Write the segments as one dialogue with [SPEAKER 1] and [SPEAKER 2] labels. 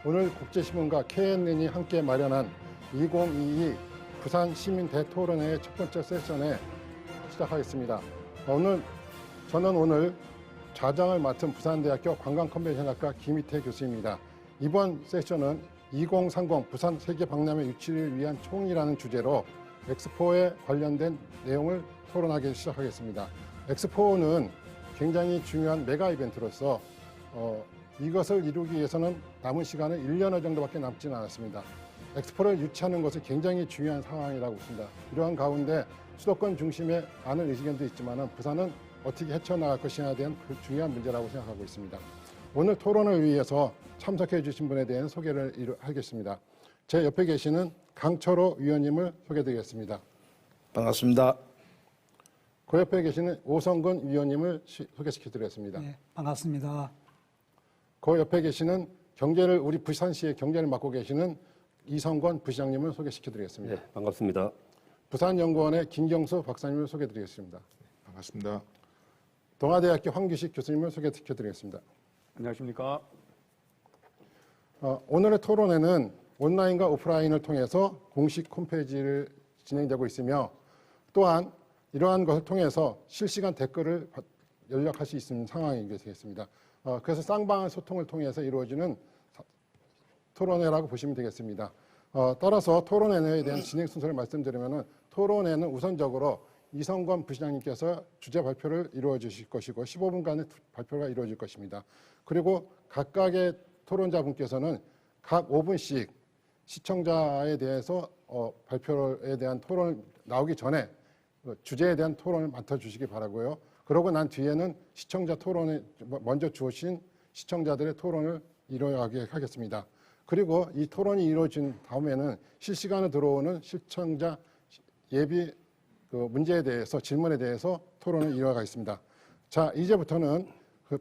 [SPEAKER 1] 오늘 국제신문과 KNN이 함께 마련한 2022 부산 시민 대토론회의 첫 번째 세션에 시작하겠습니다. 저는 오늘 좌장을 맡은 부산대학교 관광컨벤션학과 김희태 교수입니다. 이번 세션은 2030 부산 세계박람회 유치를 위한 총이라는 주제로 엑스포에 관련된 내용을 토론하기 시작하겠습니다. 엑스포는 굉장히 중요한 메가 이벤트로서 이것을 이루기 위해서는 남은 시간은 1년여 정도밖에 남지는 않았습니다. 엑스포를 유치하는 것이 굉장히 중요한 상황이라고 봅니다. 이러한 가운데 수도권 중심의 많은 의견도 있지만 부산은 어떻게 헤쳐나갈 것이냐에 대한 중요한 문제라고 생각하고 있습니다. 오늘 토론을 위해서 참석해 주신 분에 대한 소개를 하겠습니다. 제 옆에 계시는 강철호 위원님을 소개드리겠습니다.
[SPEAKER 2] 반갑습니다.
[SPEAKER 1] 그 옆에 계시는 오성근 위원님을 소개시켜드리겠습니다.
[SPEAKER 3] 네, 반갑습니다.
[SPEAKER 1] 그 옆에 계시는 우리 부산시의 경제를 맡고 계시는 이성권 부시장님을 소개시켜드리겠습니다.
[SPEAKER 4] 네, 반갑습니다.
[SPEAKER 1] 부산연구원의 김경수 박사님을 소개드리겠습니다.
[SPEAKER 2] 반갑습니다.
[SPEAKER 1] 동아대학교 황규식 교수님을 소개시켜드리겠습니다.
[SPEAKER 5] 안녕하십니까.
[SPEAKER 1] 오늘의 토론회는 온라인과 오프라인을 통해서 공식 홈페이지를 진행되고 있으며 또한 이러한 것을 통해서 실시간 댓글을 연락할 수 있는 상황이 되겠습니다. 그래서 쌍방의 소통을 통해서 이루어지는 토론회라고 보시면 되겠습니다. 따라서 토론회에 대한 진행 순서를 말씀드리면 토론회는 우선적으로 이성권 부시장님께서 주제 발표를 이루어 주실 것이고 15분간의 발표가 이루어질 것입니다. 그리고 각각의 토론자분께서는 각 5분씩 시청자에 대해서 발표에 대한 토론을 나오기 전에 주제에 대한 토론을 맡아주시기 바라고요. 그러고 난 뒤에는 시청자 토론에 먼저 주신 시청자들의 토론을 이루어가게 하겠습니다. 그리고 이 토론이 이루어진 다음에는 실시간으로 들어오는 시청자 예비 문제에 대해서 질문에 대해서 토론을 이루어가겠습니다. 자, 이제부터는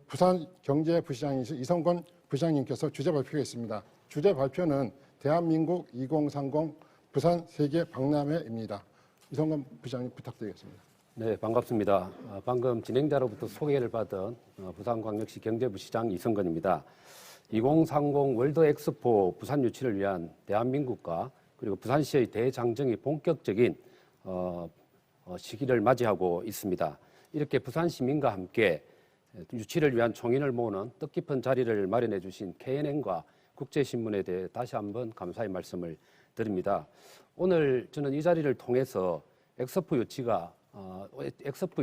[SPEAKER 1] 부산경제부시장이신 이성권 부시장님께서 주제 발표가 있습니다. 주제 발표는 대한민국 2030 부산 세계박람회입니다. 이성권 부시장님 부탁드리겠습니다.
[SPEAKER 4] 네, 반갑습니다. 방금 진행자로부터 소개를 받은 부산광역시 경제부시장 이성건입니다. 2030 월드 엑스포 부산 유치를 위한 대한민국과 그리고 부산시의 대장정이 본격적인 시기를 맞이하고 있습니다. 이렇게 부산 시민과 함께 유치를 위한 총인을 모으는 뜻깊은 자리를 마련해 주신 KNN과 국제신문에 대해 다시 한번 감사의 말씀을 드립니다. 오늘 저는 이 자리를 통해서 엑스포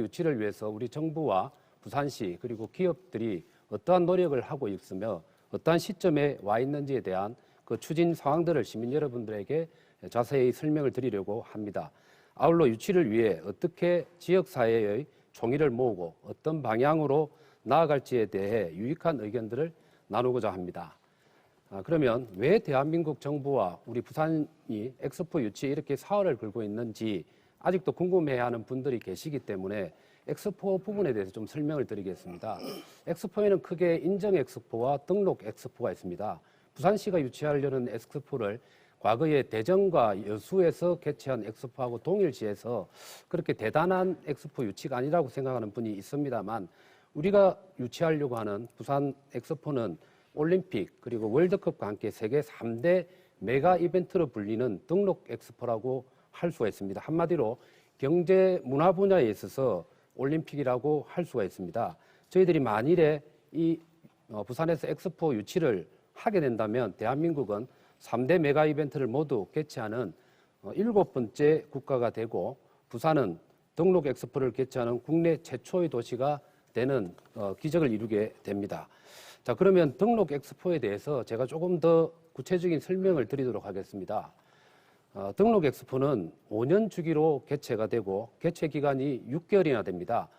[SPEAKER 4] 유치를 위해서 우리 정부와 부산시 그리고 기업들이 어떠한 노력을 하고 있으며 어떠한 시점에 와 있는지에 대한 그 추진 상황들을 시민 여러분들에게 자세히 설명을 드리려고 합니다. 아울러 유치를 위해 어떻게 지역사회의 총의를 모으고 어떤 방향으로 나아갈지에 대해 유익한 의견들을 나누고자 합니다. 그러면 왜 대한민국 정부와 우리 부산이 엑스포 유치에 이렇게 사활을 걸고 있는지 아직도 궁금해하는 분들이 계시기 때문에 엑스포 부분에 대해서 좀 설명을 드리겠습니다. 엑스포에는 크게 인정 엑스포와 등록 엑스포가 있습니다. 부산시가 유치하려는 엑스포를 과거에 대전과 여수에서 개최한 엑스포하고 동일시해서 그렇게 대단한 엑스포 유치가 아니라고 생각하는 분이 있습니다만 우리가 유치하려고 하는 부산 엑스포는 올림픽 그리고 월드컵과 함께 세계 3대 메가 이벤트로 불리는 등록 엑스포라고 할 수가 있습니다. 한마디로 경제 문화 분야에 있어서 올림픽이라고 할 수가 있습니다. 저희들이 만일에 이 부산에서 엑스포 유치를 하게 된다면 대한민국은 3대 메가 이벤트를 모두 개최하는 7번째 국가가 되고 부산은 등록 엑스포를 개최하는 국내 최초의 도시가 되는 기적을 이루게 됩니다. 자, 그러면 등록 엑스포에 대해서 제가 조금 더 구체적인 설명을 드리도록 하겠습니다. 등록 엑스포는 5년 주기로 개최가 되고 개최 기간이 6개월이나 됩니다.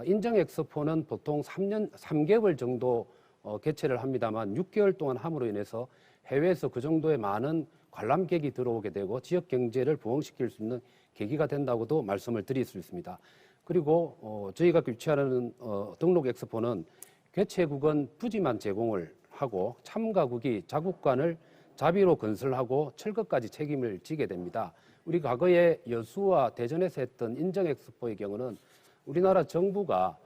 [SPEAKER 4] 인정 엑스포는 보통 3개월 정도 개최를 합니다만 6개월 동안 함으로 인해서 해외에서 그 정도의 많은 관람객이 들어오게 되고 지역 경제를 부흥시킬 수 있는 계기가 된다고도 말씀을 드릴 수 있습니다. 그리고 저희가 유치하는 등록 엑스포는 개최국은 부지만 제공을 하고 참가국이 자국관을 자비로 건설하고 철거까지 책임을 지게 됩니다. 우리 과거에 여수와 대전에서 했던 인정 엑스포의 경우는 우리나라 정부가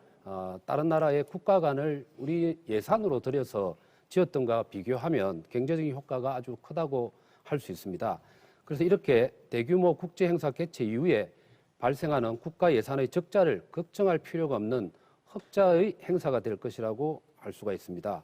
[SPEAKER 4] 다른 나라의 국가관을 우리 예산으로 들여서 지었던 것과 비교하면 경제적인 효과가 아주 크다고 할 수 있습니다. 그래서 이렇게 대규모 국제 행사 개최 이후에 발생하는 국가 예산의 적자를 걱정할 필요가 없는 흑자의 행사가 될 것이라고 할 수가 있습니다.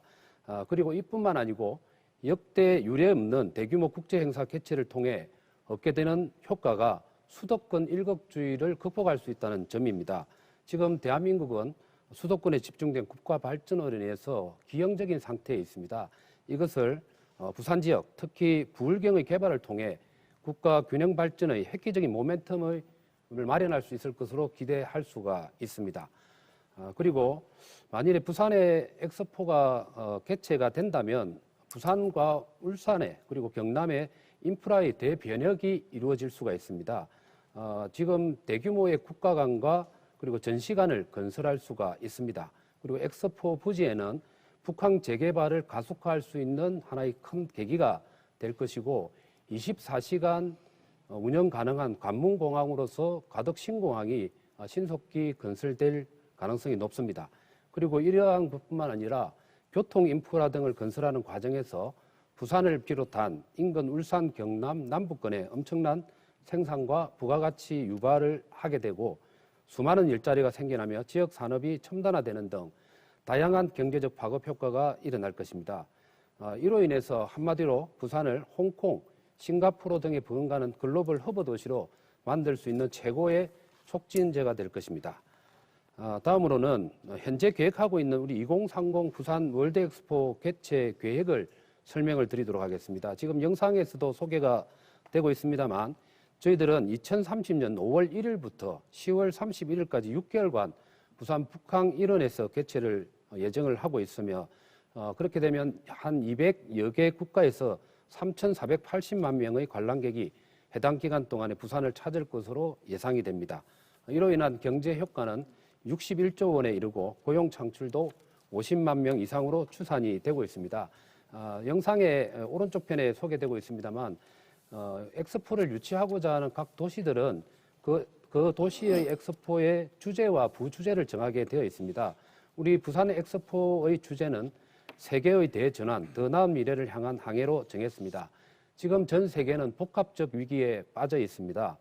[SPEAKER 4] 그리고 이뿐만 아니고 역대 유례 없는 대규모 국제 행사 개최를 통해 얻게 되는 효과가 수도권 일극주의를 극복할 수 있다는 점입니다. 지금 대한민국은 수도권에 집중된 국가 발전으로 인해서 기형적인 상태에 있습니다. 이것을 부산 지역, 특히 부울경의 개발을 통해 국가 균형 발전의 획기적인 모멘텀을 마련할 수 있을 것으로 기대할 수가 있습니다. 그리고 만일에 부산의 엑스포가 개최가 된다면 부산과 울산에 그리고 경남의 인프라의 대변혁이 이루어질 수가 있습니다. 지금 대규모의 국가관과 그리고 전시관을 건설할 수가 있습니다. 그리고 엑스포 부지에는 북한 재개발을 가속화할 수 있는 하나의 큰 계기가 될 것이고 24시간 운영 가능한 관문공항으로서 가덕 신공항이 신속히 건설될 가능성이 높습니다. 그리고 이러한 것뿐만 아니라 교통 인프라 등을 건설하는 과정에서 부산을 비롯한 인근 울산, 경남, 남부권에 엄청난 생산과 부가가치 유발을 하게 되고 수많은 일자리가 생겨나며 지역 산업이 첨단화되는 등 다양한 경제적 파급 효과가 일어날 것입니다. 이로 인해서 한마디로 부산을 홍콩, 싱가포르 등에 버금가는 글로벌 허브 도시로 만들 수 있는 최고의 촉진제가 될 것입니다. 다음으로는 현재 계획하고 있는 우리 2030 부산 월드엑스포 개최 계획을 설명을 드리도록 하겠습니다. 지금 영상에서도 소개가 되고 있습니다만 저희들은 2030년 5월 1일부터 10월 31일까지 6개월간 부산 북항 일원에서 개최를 예정을 하고 있으며 그렇게 되면 한 200여 개 국가에서 3,480만 명의 관람객이 해당 기간 동안에 부산을 찾을 것으로 예상이 됩니다. 이로 인한 경제 효과는 61조 원에 이르고 고용 창출도 50만 명 이상으로 추산이 되고 있습니다. 영상의 오른쪽 편에 소개되고 있습니다만 엑스포를 유치하고자 하는 각 도시들은 그 도시의 엑스포의 주제와 부주제를 정하게 되어 있습니다. 우리 부산의 엑스포의 주제는 세계의 대전환, 더 나은 미래를 향한 항해로 정했습니다. 지금 전 세계는 복합적 위기에 빠져 있습니다.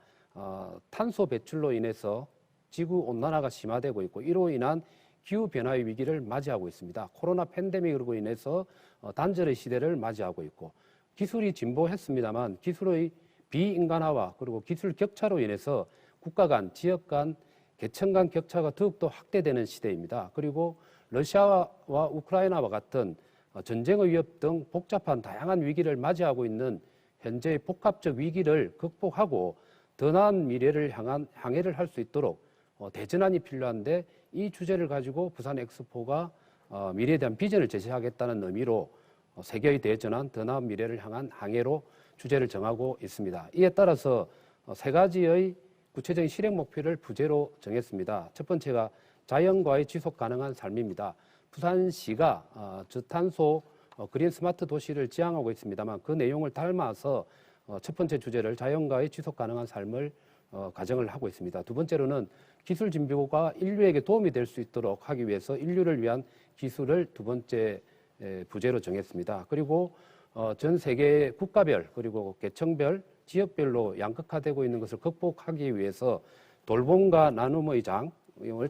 [SPEAKER 4] 탄소 배출로 인해서 지구 온난화가 심화되고 있고 이로 인한 기후변화의 위기를 맞이하고 있습니다. 코로나 팬데믹으로 인해서 단절의 시대를 맞이하고 있고 기술이 진보했습니다만 기술의 비인간화와 그리고 기술 격차로 인해서 국가 간, 지역 간, 계층 간 격차가 더욱더 확대되는 시대입니다. 그리고 러시아와 우크라이나와 같은 전쟁의 위협 등 복잡한 다양한 위기를 맞이하고 있는 현재의 복합적 위기를 극복하고 더 나은 미래를 향한 항해를 할 수 있도록 대전환이 필요한데 이 주제를 가지고 부산 엑스포가 미래에 대한 비전을 제시하겠다는 의미로 세계의 대전환, 더 나은 미래를 향한 항해로 주제를 정하고 있습니다. 이에 따라서 세 가지의 구체적인 실행 목표를 부제로 정했습니다. 첫 번째가 자연과의 지속 가능한 삶입니다. 부산시가 저탄소 그린 스마트 도시를 지향하고 있습니다만 그 내용을 닮아서 첫 번째 주제를 자연과의 지속 가능한 삶을 가정을 하고 있습니다. 두 번째로는 기술 진보가 인류에게 도움이 될 수 있도록 하기 위해서 인류를 위한 기술을 두 번째 부제로 정했습니다. 그리고 전 세계 국가별 그리고 계층별 지역별로 양극화되고 있는 것을 극복하기 위해서 돌봄과 나눔의 장을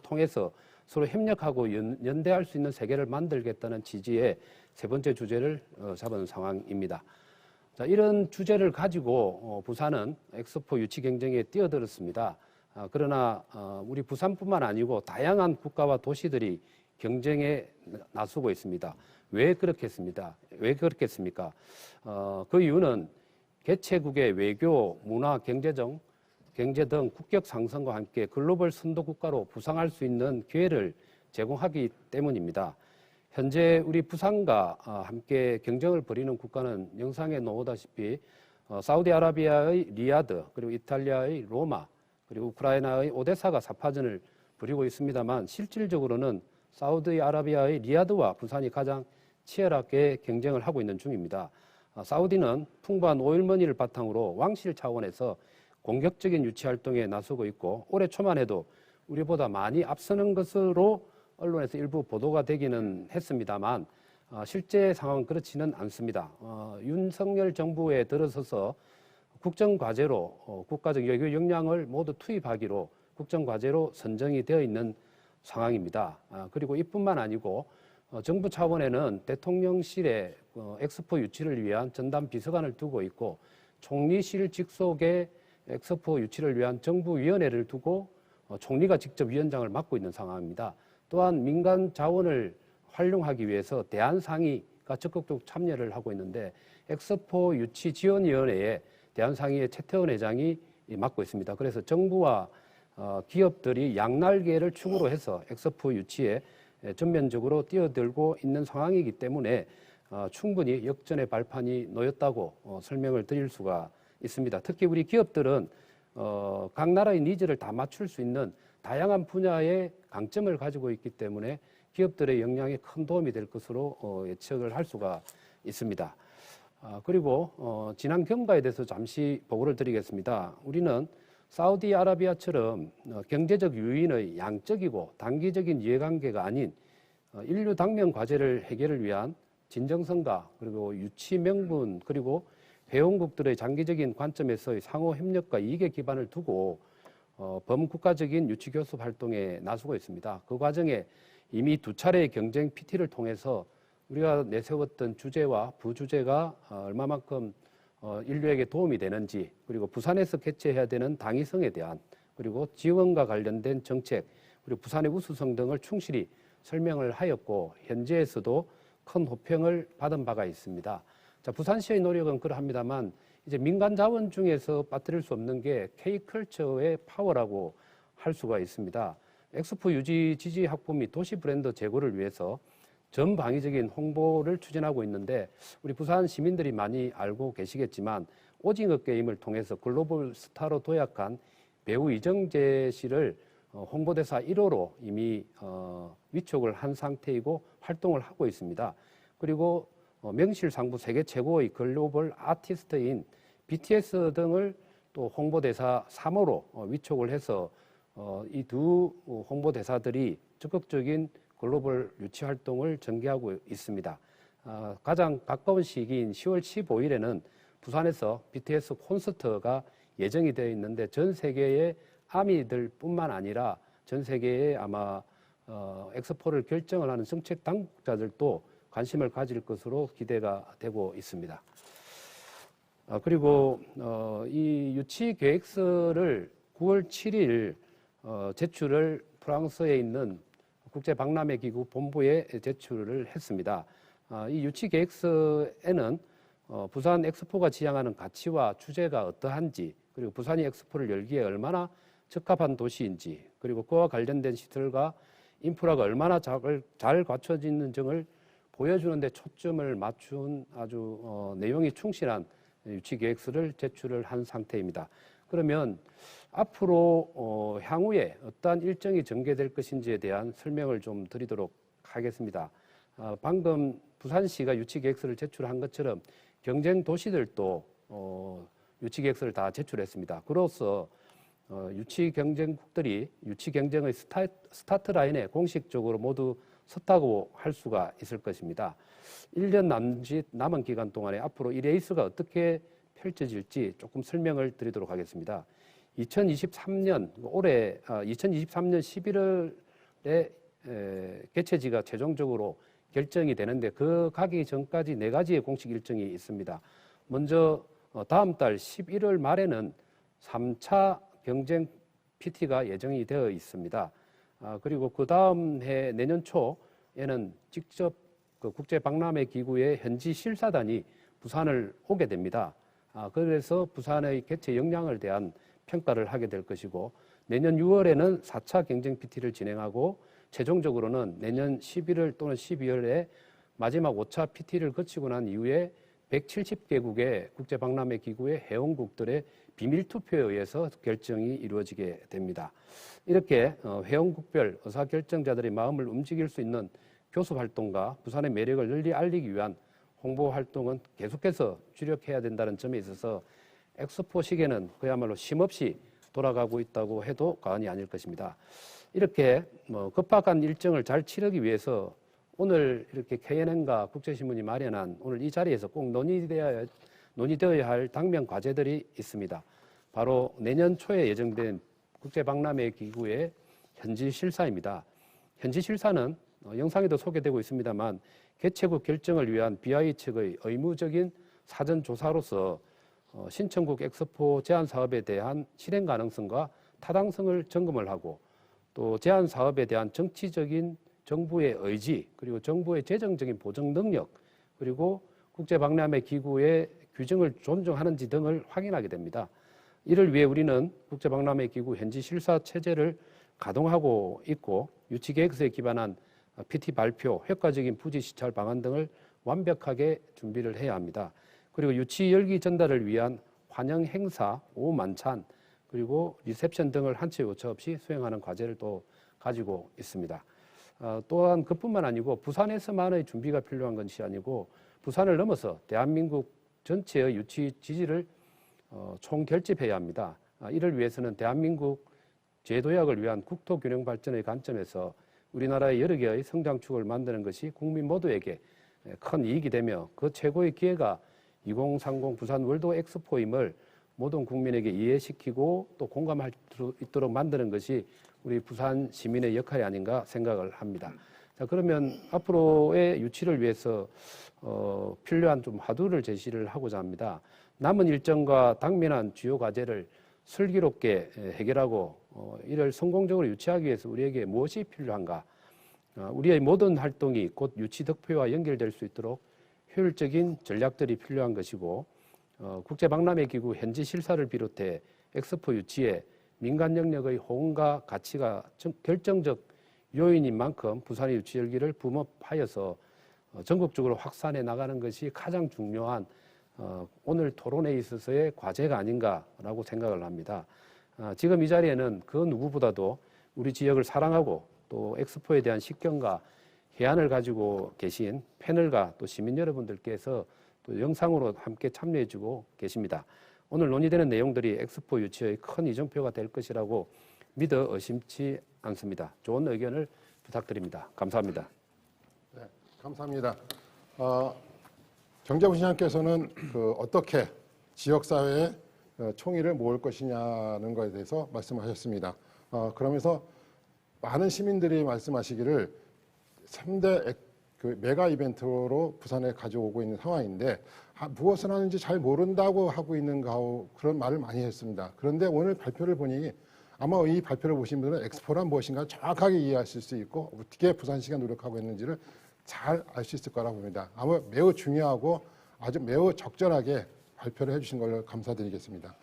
[SPEAKER 4] 통해서 서로 협력하고 연대할 수 있는 세계를 만들겠다는 취지의 세 번째 주제를 잡은 상황입니다. 자, 이런 주제를 가지고 부산은 엑스포 유치 경쟁에 뛰어들었습니다. 그러나 우리 부산뿐만 아니고 다양한 국가와 도시들이 경쟁에 나서고 있습니다. 왜 그렇겠습니까? 그 이유는 개최국의 외교, 문화, 경제 등 국격 상승과 함께 글로벌 선도 국가로 부상할 수 있는 기회를 제공하기 때문입니다. 현재 우리 부산과 함께 경쟁을 벌이는 국가는 영상에 나오다시피 사우디아라비아의 리야드, 그리고 이탈리아의 로마, 그리고 우크라이나의 오데사가 사파전을 벌이고 있습니다만 실질적으로는 사우디아라비아의 리야드와 부산이 가장 치열하게 경쟁을 하고 있는 중입니다. 사우디는 풍부한 오일머니를 바탕으로 왕실 차원에서 공격적인 유치 활동에 나서고 있고 올해 초만 해도 우리보다 많이 앞서는 것으로 언론에서 일부 보도가 되기는 했습니다만 실제 상황은 그렇지는 않습니다. 윤석열 정부에 들어서서 국정과제로 국가적 외교 역량을 모두 투입하기로 국정과제로 선정이 되어 있는 상황입니다. 그리고 이뿐만 아니고 정부 차원에는 대통령실에 엑스포 유치를 위한 전담 비서관을 두고 있고 총리실 직속에 엑스포 유치를 위한 정부위원회를 두고 총리가 직접 위원장을 맡고 있는 상황입니다. 또한 민간 자원을 활용하기 위해서 대한상의가 적극적으로 참여를 하고 있는데 엑스포 유치 지원위원회에 대한상의의 최태원 회장이 맡고 있습니다. 그래서 정부와 기업들이 양날개를 축으로 해서 엑스포 유치에 전면적으로 뛰어들고 있는 상황이기 때문에 충분히 역전의 발판이 놓였다고 설명을 드릴 수가 있습니다. 특히 우리 기업들은 각 나라의 니즈를 다 맞출 수 있는 다양한 분야의 강점을 가지고 있기 때문에 기업들의 역량에 큰 도움이 될 것으로 예측을 할 수가 있습니다. 그리고 지난 경과에 대해서 잠시 보고를 드리겠습니다. 우리는 사우디아라비아처럼 경제적 유인의 양적이고 단기적인 이해관계가 아닌 인류 당면 과제를 해결을 위한 진정성과 그리고 유치 명분 그리고 회원국들의 장기적인 관점에서의 상호 협력과 이익의 기반을 두고 범국가적인 유치 교섭 활동에 나서고 있습니다. 그 과정에 이미 두 차례의 경쟁 PT를 통해서 우리가 내세웠던 주제와 부주제가 얼마만큼 인류에게 도움이 되는지 그리고 부산에서 개최해야 되는 당위성에 대한 그리고 지원과 관련된 정책 그리고 부산의 우수성 등을 충실히 설명을 하였고 현지에서도 큰 호평을 받은 바가 있습니다. 자, 부산시의 노력은 그러합니다만 이제 민간 자원 중에서 빠뜨릴 수 없는 게 K컬처의 파워라고 할 수가 있습니다. 엑스포 유지 지지 확보 및 도시 브랜드 제고를 위해서 전방위적인 홍보를 추진하고 있는데 우리 부산 시민들이 많이 알고 계시겠지만 오징어 게임을 통해서 글로벌 스타로 도약한 배우 이정재 씨를 홍보대사 1호로 이미 위촉을 한 상태이고 활동을 하고 있습니다. 그리고 명실상부 세계 최고의 글로벌 아티스트인 BTS 등을 또 홍보대사 3호로 위촉을 해서 이 두 홍보대사들이 적극적인 글로벌 유치 활동을 전개하고 있습니다. 가장 가까운 시기인 10월 15일에는 부산에서 BTS 콘서트가 예정이 되어 있는데 전 세계의 아미들뿐만 아니라 전 세계의 아마 엑스포를 결정을 하는 정책 당국자들도 관심을 가질 것으로 기대가 되고 있습니다. 그리고 이 유치 계획서를 9월 7일 제출을 프랑스에 있는 국제박람회 기구 본부에 제출을 했습니다. 이 유치 계획서에는 부산 엑스포가 지향하는 가치와 주제가 어떠한지 그리고 부산이 엑스포를 열기에 얼마나 적합한 도시인지 그리고 그와 관련된 시설과 인프라가 얼마나 잘 갖춰지는 등을 보여주는 데 초점을 맞춘 아주 내용이 충실한 유치 계획서를 제출을 한 상태입니다. 그러면 앞으로 향후에 어떠한 일정이 전개될 것인지에 대한 설명을 좀 드리도록 하겠습니다. 방금 부산시가 유치 계획서를 제출한 것처럼 경쟁 도시들도 유치 계획서를 다 제출했습니다. 그로써 유치 경쟁국들이 유치 경쟁의 스타트 라인에 공식적으로 모두 섰다고 할 수가 있을 것입니다. 1년 남짓 남은 기간 동안에 앞으로 이 레이스가 어떻게 펼쳐질지 조금 설명을 드리도록 하겠습니다. 2023년 11월에 개최지가 최종적으로 결정이 되는데 그 가기 전까지 4가지의 공식 일정이 있습니다. 먼저 다음 달 11월 말에는 3차 경쟁 PT가 예정이 되어 있습니다. 그리고 그 다음 해 내년 초에는 직접 그 국제박람회 기구의 현지 실사단이 부산을 오게 됩니다. 그래서 부산의 개최 역량을 대한 평가를 하게 될 것이고 내년 6월에는 4차 경쟁 PT를 진행하고 최종적으로는 내년 11월 또는 12월에 마지막 5차 PT를 거치고 난 이후에 170개국의 국제박람회 기구의 회원국들의 비밀투표에 의해서 결정이 이루어지게 됩니다. 이렇게 회원국별 의사결정자들의 마음을 움직일 수 있는 교섭활동과 부산의 매력을 널리 알리기 위한 홍보활동은 계속해서 주력해야 된다는 점에 있어서 엑스포 시계는 그야말로 쉼없이 돌아가고 있다고 해도 과언이 아닐 것입니다. 이렇게 급박한 일정을 잘 치르기 위해서 오늘 이렇게 KNN과 국제신문이 마련한 오늘 이 자리에서 꼭 논의되어야 할 당면 과제들이 있습니다. 바로 내년 초에 예정된 국제박람회 기구의 현지 실사입니다. 현지 실사는 영상에도 소개되고 있습니다만 개최국 결정을 위한 BI 측의 의무적인 사전 조사로서 신청국 엑스포 제안 사업에 대한 실행 가능성과 타당성을 점검을 하고 또 제안 사업에 대한 정치적인 정부의 의지 그리고 정부의 재정적인 보정 능력 그리고 국제박람회 기구의 규정을 존중하는지 등을 확인하게 됩니다. 이를 위해 우리는 국제박람회 기구 현지 실사 체제를 가동하고 있고 유치 계획서에 기반한 PT 발표, 효과적인 부지 시찰 방안 등을 완벽하게 준비를 해야 합니다. 그리고 유치 열기 전달을 위한 환영 행사, 오후 만찬, 그리고 리셉션 등을 한치 오차 없이 수행하는 과제를 또 가지고 있습니다. 또한 그뿐만 아니고 부산에서만의 준비가 필요한 것이 아니고 부산을 넘어서 대한민국 전체의 유치 지지를 총결집해야 합니다. 이를 위해서는 대한민국 제도약을 위한 국토균형 발전의 관점에서 우리나라의 여러 개의 성장축을 만드는 것이 국민 모두에게 큰 이익이 되며 그 최고의 기회가 2030 부산 월드 엑스포임을 모든 국민에게 이해시키고 또 공감할 수 있도록 만드는 것이 우리 부산 시민의 역할이 아닌가 생각을 합니다. 자, 그러면 앞으로의 유치를 위해서 필요한 좀 화두를 제시를 하고자 합니다. 남은 일정과 당면한 주요 과제를 슬기롭게 해결하고 이를 성공적으로 유치하기 위해서 우리에게 무엇이 필요한가? 우리의 모든 활동이 곧 유치 득표와 연결될 수 있도록 효율적인 전략들이 필요한 것이고 국제박람회 기구 현지 실사를 비롯해 엑스포 유치에 민간 영역의 호응과 가치가 결정적 요인인 만큼 부산의 유치 열기를 붐업하여서 전국적으로 확산해 나가는 것이 가장 중요한 오늘 토론에 있어서의 과제가 아닌가라고 생각을 합니다. 지금 이 자리에는 그 누구보다도 우리 지역을 사랑하고 또 엑스포에 대한 식견과 해안을 가지고 계신 패널과 또 시민 여러분들께서 또 영상으로 함께 참여해주고 계십니다. 오늘 논의되는 내용들이 엑스포 유치의 큰 이정표가 될 것이라고 믿어 의심치 않습니다. 좋은 의견을 부탁드립니다. 감사합니다.
[SPEAKER 1] 네, 감사합니다. 경제부 시장께서는 어떻게 지역사회의 총의를 모을 것이냐는 것에 대해서 말씀하셨습니다. 그러면서 많은 시민들이 말씀하시기를 3대 메가 이벤트로 부산에 가져오고 있는 상황인데 무엇을 하는지 잘 모른다고 하고 있는 그런 말을 많이 했습니다. 그런데 오늘 발표를 보니 아마 이 발표를 보신 분들은 엑스포란 무엇인가 정확하게 이해하실 수 있고 어떻게 부산시가 노력하고 있는지를 잘 알 수 있을 거라고 봅니다. 아마 매우 중요하고 아주 매우 적절하게 발표를 해주신 걸로 감사드리겠습니다.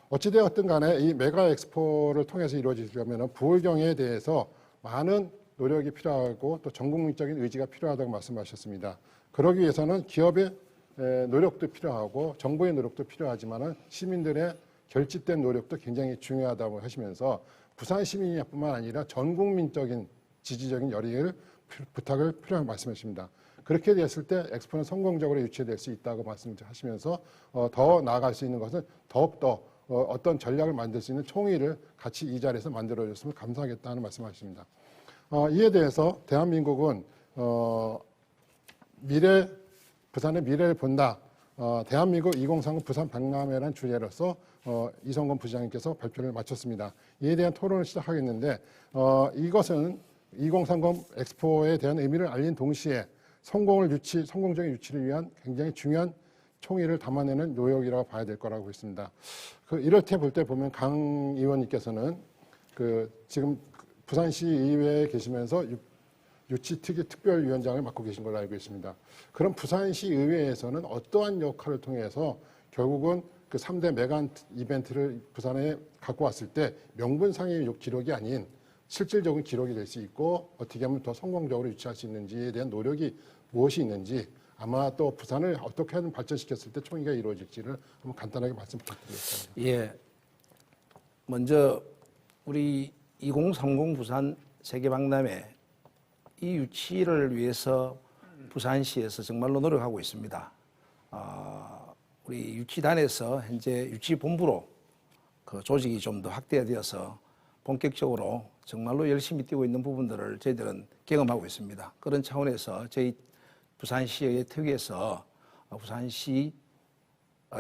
[SPEAKER 1] 어찌되었든 간에 이 메가 엑스포를 통해서 이루어지려면 부울경에 대해서 많은 노력이 필요하고 또 전국민적인 의지가 필요하다고 말씀하셨습니다. 그러기 위해서는 기업의 노력도 필요하고 정부의 노력도 필요하지만 시민들의 결집된 노력도 굉장히 중요하다고 하시면서 부산 시민뿐만 아니라 전 국민적인 지지적인 열의를 부탁을 필요하다고 말씀하십니다. 그렇게 됐을 때 엑스포는 성공적으로 유치될 수 있다고 말씀하시면서 더 나아갈 수 있는 것은 더욱더 어떤 전략을 만들 수 있는 총의를 같이 이 자리에서 만들어줬으면 감사하겠다는 말씀하십니다. 이에 대해서 대한민국은 부산의 미래를 본다. 대한민국 2030 부산 박람회라는 주제로서 이성건 부시장님께서 발표를 마쳤습니다. 이에 대한 토론을 시작하겠는데 이것은 2030 엑스포에 대한 의미를 알린 동시에 성공적인 유치를 위한 굉장히 중요한 총의를 담아내는 노력이라고 봐야 될 거라고 있습니다. 이럴 때 볼 때 보면 강 의원님께서는 지금 부산시 의회에 계시면서 유치특위 특별위원장을 맡고 계신 걸로 알고 있습니다. 그럼 부산시 의회에서는 어떠한 역할을 통해서 결국은 그 3대 메가 이벤트를 부산에 갖고 왔을 때 명분상의 기록이 아닌 실질적인 기록이 될 수 있고 어떻게 하면 더 성공적으로 유치할 수 있는지에 대한 노력이 무엇이 있는지 아마 또 부산을 어떻게 하면 발전시켰을 때 총의가 이루어질지를 한번 간단하게 말씀 부탁드리겠습니다.
[SPEAKER 2] 예. 먼저 우리 2030 부산 세계박람회 이 유치를 위해서 부산시에서 정말로 노력하고 있습니다. 우리 유치단에서 현재 유치본부로 그 조직이 좀 더 확대되어서 본격적으로 정말로 열심히 뛰고 있는 부분들을 저희들은 경험하고 있습니다. 그런 차원에서 저희 부산시의 특위에서 부산시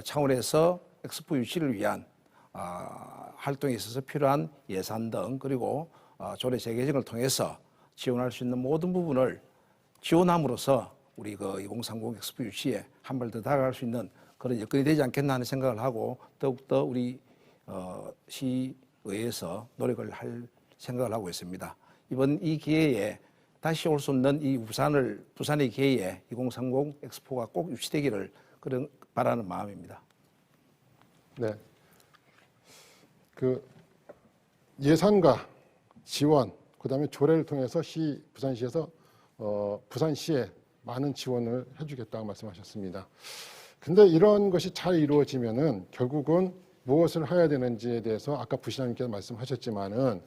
[SPEAKER 2] 차원에서 엑스포 유치를 위한 활동에 있어서 필요한 예산 등 그리고 조례 재개정을 통해서 지원할 수 있는 모든 부분을 지원함으로써 우리 그 2030 엑스포 유치에 한 발 더 다가갈 수 있는 그런 여건이 되지 않겠나 하는 생각을 하고 더욱더 우리 시의회에서 노력을 할 생각을 하고 있습니다. 이번 이 기회에 다시 올 수 없는 이 부산의 기회에 2030 엑스포가 꼭 유치되기를 그런 바라는 마음입니다.
[SPEAKER 1] 네. 그 예산과 지원, 그다음에 조례를 통해서 부산시에서 부산시에 많은 지원을 해주겠다고 말씀하셨습니다. 근데 이런 것이 잘 이루어지면은 결국은 무엇을 해야 되는지에 대해서 아까 부시장님께서 말씀하셨지만은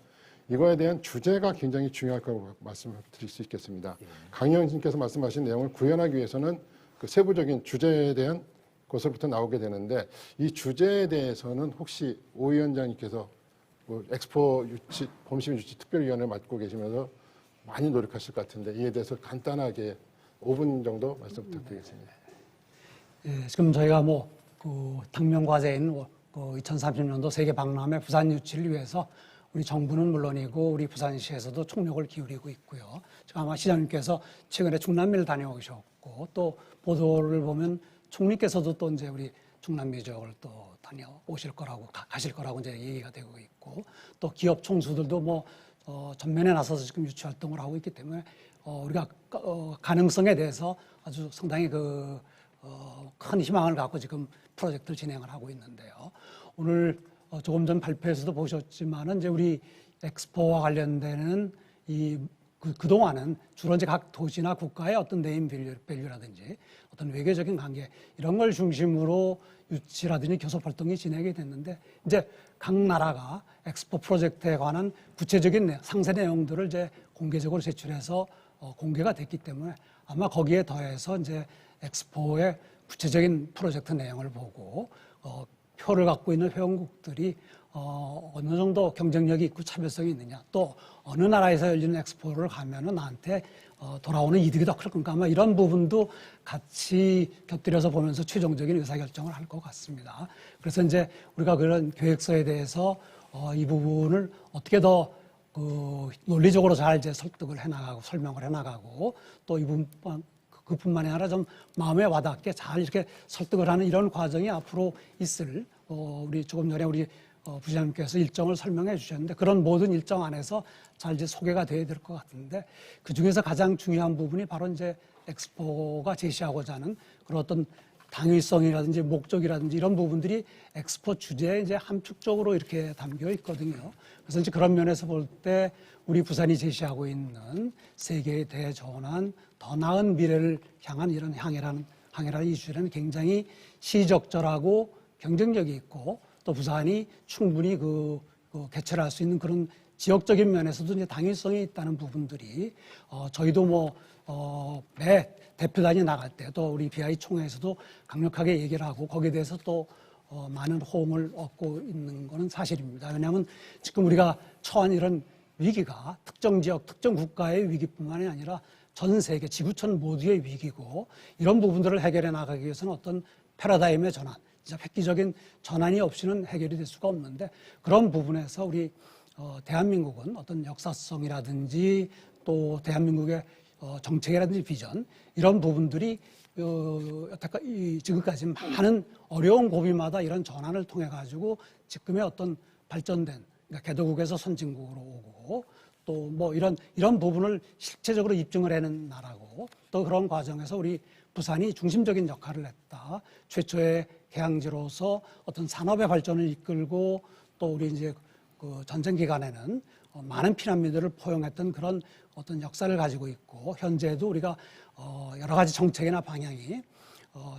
[SPEAKER 1] 이거에 대한 주제가 굉장히 중요할 거라고 말씀드릴 수 있겠습니다. 강의원님께서 말씀하신 내용을 구현하기 위해서는 그 세부적인 주제에 대한 것으로부터 나오게 되는데 이 주제에 대해서는 혹시 오 위원장님께서 뭐 엑스포 유치, 범시민 유치 특별위원회를 맡고 계시면서 많이 노력하실 것 같은데 이에 대해서 간단하게 5분 정도 말씀 부탁드리겠습니다.
[SPEAKER 3] 예, 지금 저희가 그 당면 과제인 2030년도 세계 박람회 부산 유치를 위해서 우리 정부는 물론이고 우리 부산시에서도 총력을 기울이고 있고요. 지금 아마 시장님께서 최근에 중남미를 다녀오셨고 또 보도를 보면 총리께서도 또 이제 우리 중남미 지역을 또 다녀오실 거라고 가실 거라고 이제 얘기가 되고 있고 또 기업 총수들도 전면에 나서서 지금 유치 활동을 하고 있기 때문에 우리가 가능성에 대해서 아주 상당히 큰 희망을 갖고 지금 프로젝트를 진행을 하고 있는데요. 오늘 조금 전 발표에서도 보셨지만은 이제 우리 엑스포와 관련되는 그동안은 주로 이제 각 도시나 국가의 어떤 네임 밸류라든지 어떤 외교적인 관계 이런 걸 중심으로 유치라든지 교섭 활동이 진행이 됐는데 이제 각 나라가 엑스포 프로젝트에 관한 구체적인 상세 내용들을 이제 공개적으로 제출해서 공개가 됐기 때문에 아마 거기에 더해서 이제 엑스포의 구체적인 프로젝트 내용을 보고 표를 갖고 있는 회원국들이 어느 정도 경쟁력이 있고 차별성이 있느냐 또 어느 나라에서 열리는 엑스포를 가면은 나한테 돌아오는 이득이 더 클 건가 아마 이런 부분도 같이 곁들여서 보면서 최종적인 의사결정을 할 것 같습니다. 그래서 이제 우리가 그런 계획서에 대해서 이 부분을 어떻게 더 논리적으로 잘 이제 설득을 해나가고 설명을 해나가고 또 이 부분 그뿐만이 아니라 좀 마음에 와닿게 잘 이렇게 설득을 하는 이런 과정이 앞으로 있을 우리 조금 전에 우리 부장님께서 일정을 설명해 주셨는데 그런 모든 일정 안에서 잘 이제 소개가 돼야 될 것 같은데 그 중에서 가장 중요한 부분이 바로 이제 엑스포가 제시하고자 하는 그런 어떤 당위성이라든지 목적이라든지 이런 부분들이 엑스포 주제에 이제 함축적으로 이렇게 담겨 있거든요. 그래서 이제 그런 면에서 볼 때 우리 부산이 제시하고 있는 세계에 대전환 더 나은 미래를 향한 이런 항해라는 이슈에는 굉장히 시적절하고 경쟁력이 있고 또 부산이 충분히 개최를 할 수 있는 그런 지역적인 면에서도 이제 당위성이 있다는 부분들이 저희도 매 대표단이 나갈 때 또 우리 BI 총회에서도 강력하게 얘기를 하고 거기에 대해서 또 많은 호응을 얻고 있는 것은 사실입니다. 왜냐하면 지금 우리가 처한 이런 위기가 특정 지역, 특정 국가의 위기뿐만이 아니라 전 세계 지구촌 모두의 위기고 이런 부분들을 해결해 나가기 위해서는 어떤 패러다임의 전환, 진짜 획기적인 전환이 없이는 해결이 될 수가 없는데 그런 부분에서 우리 대한민국은 어떤 역사성이라든지 또 대한민국의 정책이라든지 비전 이런 부분들이 지금까지 많은 어려운 고비마다 이런 전환을 통해 가지고 지금의 어떤 발전된 그러니까 개도국에서 선진국으로 오고 또 이런 부분을 실체적으로 입증을 해낸 나라고 또 그런 과정에서 우리 부산이 중심적인 역할을 했다. 최초의 개항지로서 어떤 산업의 발전을 이끌고 또 우리 이제 그 전쟁 기간에는 많은 피난민들을 포용했던 그런 어떤 역사를 가지고 있고 현재도 우리가 여러 가지 정책이나 방향이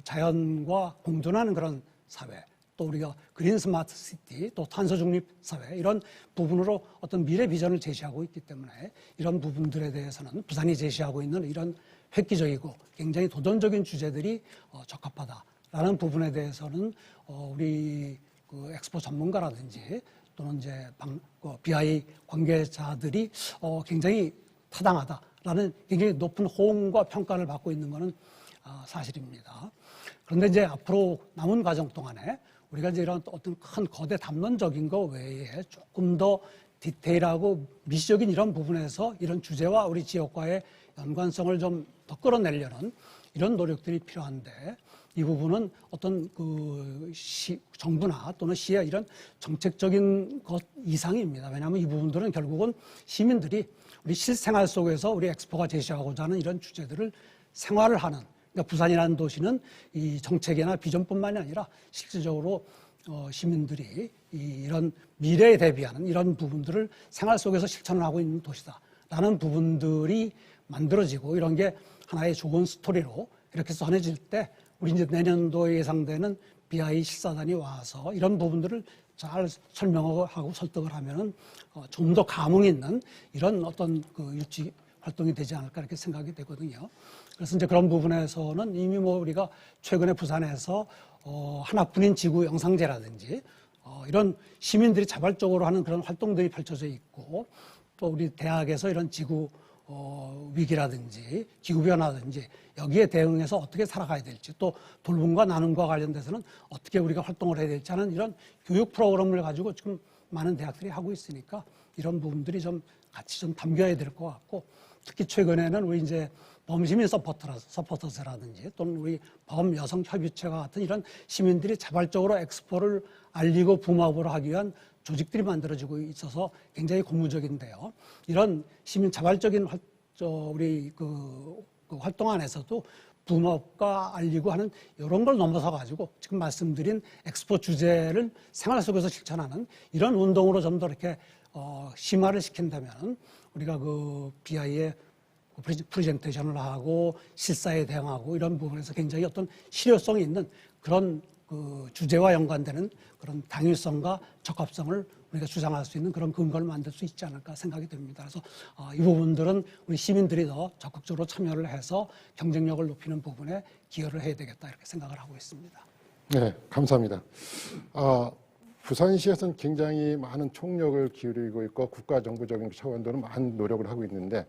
[SPEAKER 3] 자연과 공존하는 그런 사회 또 우리가 그린 스마트 시티 또 탄소 중립 사회 이런 부분으로 어떤 미래 비전을 제시하고 있기 때문에 이런 부분들에 대해서는 부산이 제시하고 있는 이런 획기적이고 굉장히 도전적인 주제들이 적합하다라는 부분에 대해서는 우리 그 엑스포 전문가라든지 또는 이제 BI 관계자들이 굉장히 타당하다라는 굉장히 높은 호응과 평가를 받고 있는 것은 사실입니다. 그런데 이제 앞으로 남은 과정 동안에 우리가 이제 이런 어떤 큰 거대 담론적인 거 외에 조금 더 디테일하고 미시적인 이런 부분에서 이런 주제와 우리 지역과의 연관성을 좀 더 끌어내려는 이런 노력들이 필요한데, 이 부분은 어떤 정부나 또는 시의 이런 정책적인 것 이상입니다. 왜냐하면 이 부분들은 결국은 시민들이 우리 실생활 속에서 우리 엑스포가 제시하고자 하는 이런 주제들을 생활을 하는, 그러니까 부산이라는 도시는 이 정책이나 비전뿐만이 아니라 실질적으로 시민들이 이런 미래에 대비하는 이런 부분들을 생활 속에서 실천을 하고 있는 도시다라는 부분들이 만들어지고, 이런 게 하나의 좋은 스토리로 이렇게 전해질 때 우리 이제 내년도에 예상되는 BI 실사단이 와서 이런 부분들을 잘 설명하고 설득을 하면은 좀 더 감흥 있는 이런 어떤 유치 활동이 되지 않을까 이렇게 생각이 되거든요. 그래서 이제 그런 부분에서는 이미 우리가 최근에 부산에서 하나뿐인 지구 영상제라든지 이런 시민들이 자발적으로 하는 그런 활동들이 펼쳐져 있고, 또 우리 대학에서 이런 지구 위기라든지 기후변화든지 여기에 대응해서 어떻게 살아가야 될지, 또 돌봄과 나눔과 관련돼서는 어떻게 우리가 활동을 해야 될지 하는 이런 교육 프로그램을 가지고 지금 많은 대학들이 하고 있으니까 이런 부분들이 좀 같이 좀 담겨야 될 것 같고, 특히 최근에는 우리 이제 범시민 서포터즈라든지 또는 우리 범여성협의체와 같은 이런 시민들이 자발적으로 엑스포를 알리고 붐업을 하기 위한 조직들이 만들어지고 있어서 굉장히 고무적인데요. 이런 시민 자발적인 우리 활동 안에서도 붐업과 알리고 하는 이런 걸 넘어서 가지고 지금 말씀드린 엑스포 주제를 생활 속에서 실천하는 이런 운동으로 좀 더 이렇게 심화를 시킨다면 우리가 BI의 프레젠테이션을 하고 실사에 대응하고 이런 부분에서 굉장히 어떤 실효성이 있는 그런 주제와 연관되는 그런 당위성과 적합성을 우리가 주장할 수 있는 그런 근거를 만들 수 있지 않을까 생각이 됩니다. 그래서 이 부분들은 우리 시민들이 더 적극적으로 참여를 해서 경쟁력을 높이는 부분에 기여를 해야 되겠다 이렇게 생각을 하고 있습니다.
[SPEAKER 1] 네, 감사합니다. 부산시에서는 굉장히 많은 총력을 기울이고 있고 국가정부적인 차원도는 많은 노력을 하고 있는데,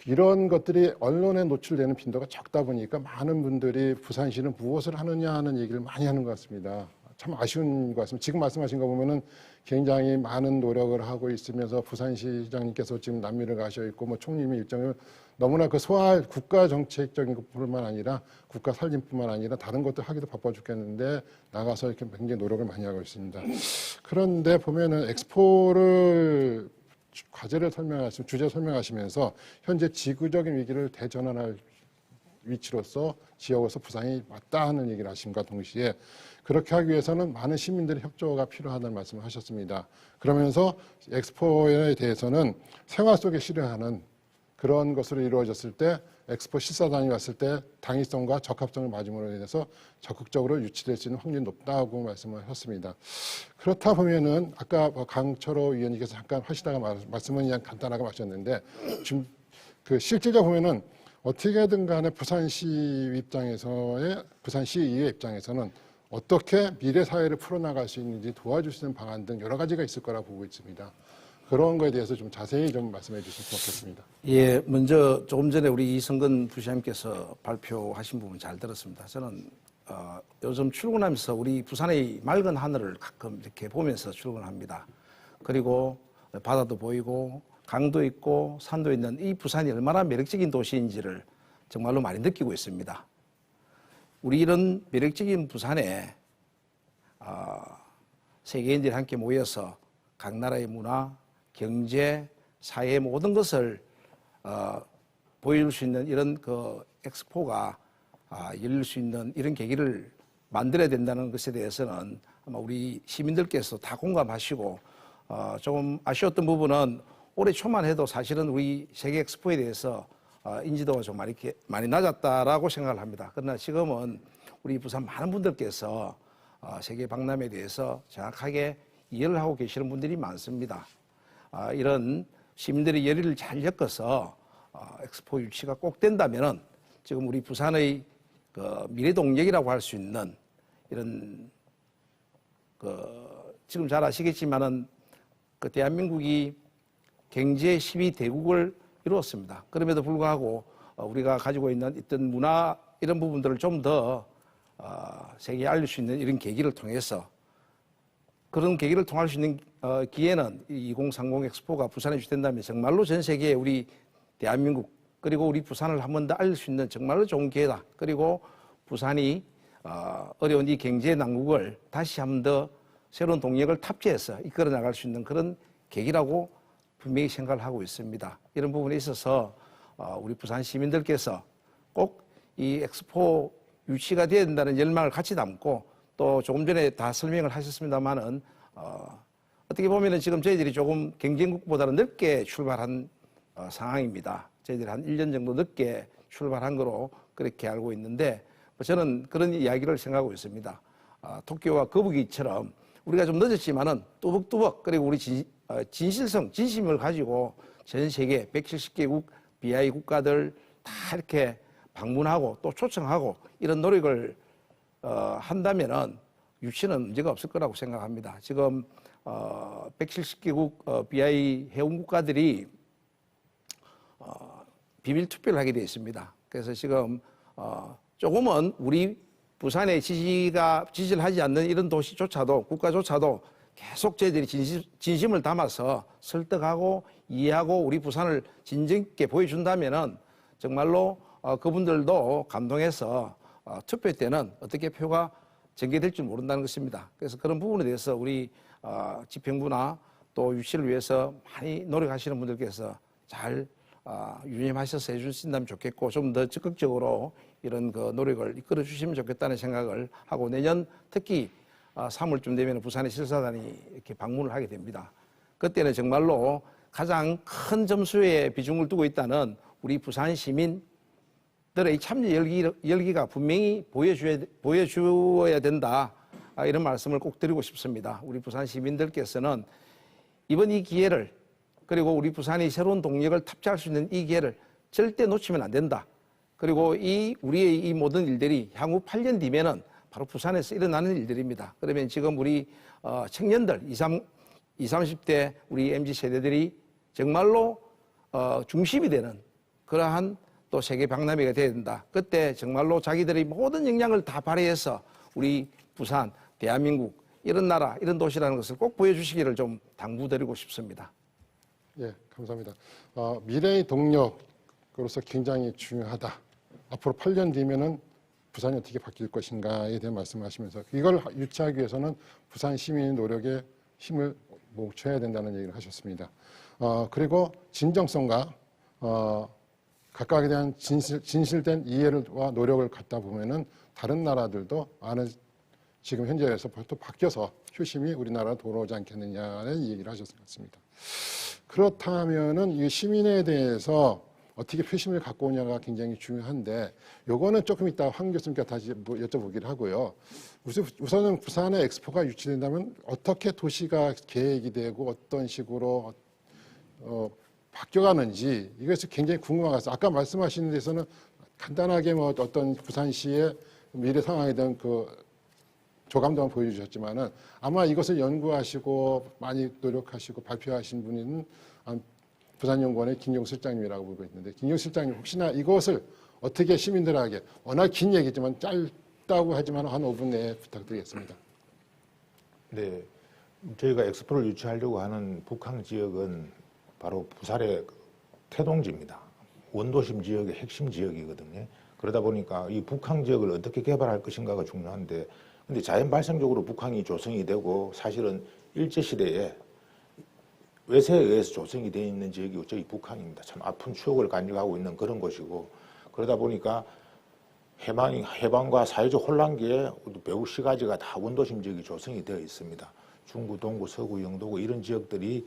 [SPEAKER 1] 이런 것들이 언론에 노출되는 빈도가 적다 보니까 많은 분들이 부산시는 무엇을 하느냐 하는 얘기를 많이 하는 것 같습니다. 참 아쉬운 것 같습니다. 지금 말씀하신 거 보면은 굉장히 많은 노력을 하고 있으면서 부산시장님께서 지금 남미를 가셔 있고 총리님의 일정을 너무나 소화할 국가 정책적인 것뿐만 아니라 국가 살림뿐만 아니라 다른 것도 하기도 바빠 죽겠는데 나가서 이렇게 굉장히 노력을 많이 하고 있습니다. 그런데 보면은 엑스포를 과제를 설명하시면 주제 설명하시면서 현재 지구적인 위기를 대전환할 위치로서 지역으로서 부산이 맞다 하는 얘기를 하심과 동시에 그렇게 하기 위해서는 많은 시민들의 협조가 필요하다는 말씀을 하셨습니다. 그러면서 엑스포에 대해서는 생활 속에 실현하는 그런 것으로 이루어졌을 때 엑스포 실사단이 왔을 때 당위성과 적합성을 맞음으로 인해서 적극적으로 유치될 수 있는 확률이 높다고 말씀을 하셨습니다. 그렇다 보면은 아까 강철호 위원님께서 잠깐 하시다가 말씀은 그냥 간단하게 하셨는데 지금 실질적으로 보면은 어떻게든 간에 부산시의 입장에서는 어떻게 미래 사회를 풀어나갈 수 있는지 도와줄 수 있는 방안 등 여러 가지가 있을 거라고 보고 있습니다. 그런 거에 대해서 좀 자세히 좀 말씀해 주시면 좋겠습니다.
[SPEAKER 2] 예, 먼저 조금 전에 우리 이성근 부시장님께서 발표하신 부분 잘 들었습니다. 저는 요즘 출근하면서 우리 부산의 맑은 하늘을 가끔 이렇게 보면서 출근합니다. 그리고 바다도 보이고 강도 있고 산도 있는 이 부산이 얼마나 매력적인 도시인지를 정말로 많이 느끼고 있습니다. 우리 이런 매력적인 부산에 세계인들이 함께 모여서 각 나라의 문화, 경제, 사회 모든 것을 보여줄 수 있는 이런 엑스포가 열릴 수 있는 이런 계기를 만들어야 된다는 것에 대해서는 아마 우리 시민들께서 다 공감하시고 조금 아쉬웠던 부분은 올해 초만 해도 사실은 우리 세계 엑스포에 대해서 인지도가 좀 많이 낮았다라고 생각을 합니다. 그러나 지금은 우리 부산 많은 분들께서 세계 박람회에 대해서 정확하게 이해를 하고 계시는 분들이 많습니다. 이런 시민들의 열의를 잘 엮어서 엑스포 유치가 꼭 된다면은 지금 우리 부산의 미래 동력이라고 할 수 있는 이런 지금 잘 아시겠지만은 그 대한민국이 경제 12대국을 이루었습니다. 그럼에도 불구하고 우리가 가지고 있는 어떤 문화 이런 부분들을 좀 더 세계에 알릴 수 있는 이런 계기를 통해서 그런 계기를 통할 수 있는 기회는 2030 엑스포가 부산에 유치된다면 정말로 전 세계에 우리 대한민국 그리고 우리 부산을 한 번 더 알릴 수 있는 정말로 좋은 기회다. 그리고 부산이 어려운 이 경제 난국을 다시 한 번 더 새로운 동력을 탑재해서 이끌어 나갈 수 있는 그런 계기라고 분명히 생각을 하고 있습니다. 이런 부분에 있어서 우리 부산 시민들께서 꼭 이 엑스포 유치가 되어야 된다는 열망을 같이 담고 또 조금 전에 다 설명을 하셨습니다만은 어떻게 보면은 지금 저희들이 조금 경쟁국보다는 늦게 출발한 상황입니다. 저희들이 한 1년 정도 늦게 출발한 거로 그렇게 알고 있는데 저는 그런 이야기를 생각하고 있습니다. 토끼와 거북이처럼 우리가 좀 늦었지만은 뚜벅뚜벅 그리고 우리 진실성, 진심을 가지고 전 세계 170개국 BI 국가들 다 이렇게 방문하고 또 초청하고 이런 노력을 한다면은 유치는 문제가 없을 거라고 생각합니다. 지금 170개국 BI 회원 국가들이 비밀 투표를 하게 되어 있습니다. 그래서 지금 조금은 우리 부산의 지지를 하지 않는 이런 도시조차도 국가조차도 계속 저희들이 진심을 담아서 설득하고 이해하고 우리 부산을 진정 있게 보여준다면은 정말로 그분들도 감동해서 투표 때는 어떻게 표가 전개될지 모른다는 것입니다. 그래서 그런 부분에 대해서 우리 집행부나 또 유치를 위해서 많이 노력하시는 분들께서 잘 유념하셔서 해주신다면 좋겠고 좀 더 적극적으로 이런 그 노력을 이끌어 주시면 좋겠다는 생각을 하고 내년 특히 3월쯤 되면 부산의 실사단이 이렇게 방문을 하게 됩니다. 그때는 정말로 가장 큰 점수에 비중을 두고 있다는 우리 부산 시민들의 참여 열기가 분명히 보여주어야 된다. 이런 말씀을 꼭 드리고 싶습니다. 우리 부산 시민들께서는 이번 이 기회를 그리고 우리 부산이 새로운 동력을 탑재할 수 있는 이 기회를 절대 놓치면 안 된다. 그리고 우리의 이 모든 일들이 향후 8년 뒤면은 바로 부산에서 일어나는 일들입니다. 그러면 지금 우리 청년들 20, 30대 우리 MZ 세대들이 정말로 중심이 되는 그러한 또 세계 박람회가 돼야 된다. 그때 정말로 자기들의 모든 역량을 다 발휘해서 우리 부산, 대한민국 이런 나라, 이런 도시라는 것을 꼭 보여주시기를 좀 당부드리고 싶습니다.
[SPEAKER 1] 예, 감사합니다. 미래의 동력으로서 굉장히 중요하다. 앞으로 8년 뒤면은 부산이 어떻게 바뀔 것인가에 대한 말씀하시면서 이걸 유치하기 위해서는 부산 시민의 노력에 힘을 뭉쳐야 된다는 얘기를 하셨습니다. 그리고 진정성과 각각에 대한 진실된 이해와 노력을 갖다 보면은 다른 나라들도 지금 현재에서 또 바뀌어서 효심이 우리나라로 돌아오지 않겠느냐는 얘기를 하셨을 것 같습니다. 그렇다면은 이 시민에 대해서 어떻게 표심을 갖고 오냐가 굉장히 중요한데 요거는 조금 이따 황 교수님께 다시 여쭤보기를 하고요. 우선은 부산의 엑스포가 유치된다면 어떻게 도시가 계획이 되고 어떤 식으로 바뀌어가는지 이것이 굉장히 궁금하겠어요. 아까 말씀하신 데서는 간단하게 뭐 어떤 부산시의 미래 상황에 대한 그 조감도만 보여주셨지만은 아마 이것을 연구하시고 많이 노력하시고 발표하신 분은 부산연구원의 김용 실장님이라고 보고 있는데 김용 실장님 혹시나 이것을 어떻게 시민들에게 워낙 긴 얘기지만 짧다고 하지만 한 5분 내에 부탁드리겠습니다.
[SPEAKER 5] 네, 저희가 엑스포를 유치하려고 하는 북한 지역은 바로 부산의 태동지입니다. 원도심 지역의 핵심 지역이거든요. 그러다 보니까 이 북한 지역을 어떻게 개발할 것인가가 중요한데 근데 자연 발생적으로 북한이 조성이 되고 사실은 일제시대에 외세에 의해서 조성이 되어 있는 지역이 저희 북한입니다. 참 아픈 추억을 간직하고 있는 그런 곳이고 그러다 보니까 해방과 사회적 혼란기에 배후 시가지가 다 원도심 지역이 조성이 되어 있습니다. 중구, 동구, 서구, 영도구 이런 지역들이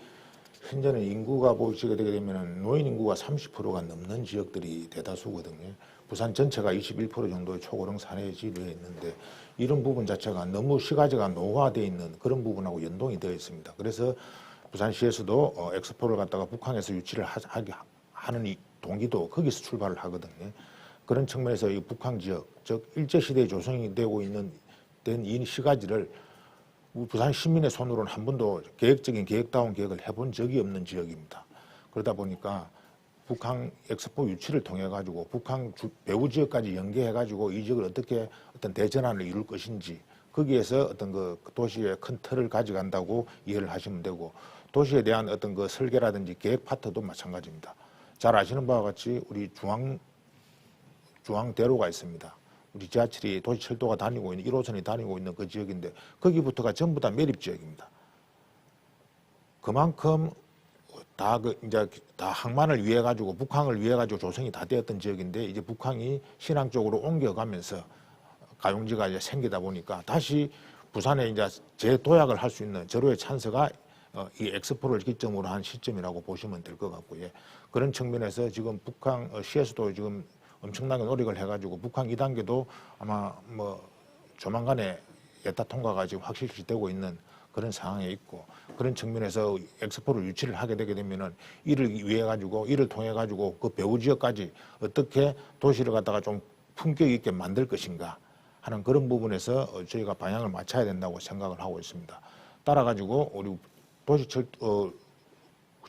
[SPEAKER 5] 현재는 인구가 보시게 되게 되면 노인 인구가 30%가 넘는 지역들이 대다수거든요. 부산 전체가 21% 정도의 초고령 산해에 지배해 있는데 이런 부분 자체가 너무 시가지가 노화되어 있는 그런 부분하고 연동이 되어 있습니다. 그래서 부산시에서도 엑스포를 갖다가 북한에서 유치를 하는 이 동기도 거기서 출발을 하거든요. 그런 측면에서 이 북한 지역, 즉 일제시대에 조성이 되고 있는 이 시가지를 우리 부산 시민의 손으로는 한 번도 계획다운 계획을 해본 적이 없는 지역입니다. 그러다 보니까 북한 엑스포 유치를 통해 가지고 북한 배후 지역까지 연계해 가지고 이 지역을 어떻게 어떤 대전환을 이룰 것인지 거기에서 어떤 그 도시의 큰 틀을 가져간다고 이해를 하시면 되고, 도시에 대한 어떤 그 설계라든지 계획 파트도 마찬가지입니다. 잘 아시는 바와 같이 우리 중앙대로가 있습니다. 우리 지하철이 도시철도가 다니고 있는 1호선이 다니고 있는 그 지역인데 거기부터가 전부 다 매립 지역입니다. 그만큼 이제 다 항만을 위해 가지고 북항을 위해 가지고 조성이 다 되었던 지역인데, 이제 북항이 신항 쪽으로 옮겨가면서 가용지가 이제 생기다 보니까 다시 부산에 이제 재도약을 할 수 있는 절호의 찬스가 이 엑스포를 기점으로 한 시점이라고 보시면 될 것 같고요. 그런 측면에서 지금 북한 시에서도 지금 엄청나게 노력을 해가지고 북한 2단계도 아마 뭐 조만간에 예타 통과가 지금 확실시 되고 있는 그런 상황에 있고, 그런 측면에서 엑스포를 유치를 하게 되게 되면은 이를 통해 가지고 그 배후 지역까지 어떻게 도시를 갖다가 좀 품격 있게 만들 것인가 하는 그런 부분에서 저희가 방향을 맞춰야 된다고 생각을 하고 있습니다. 따라 가지고 우리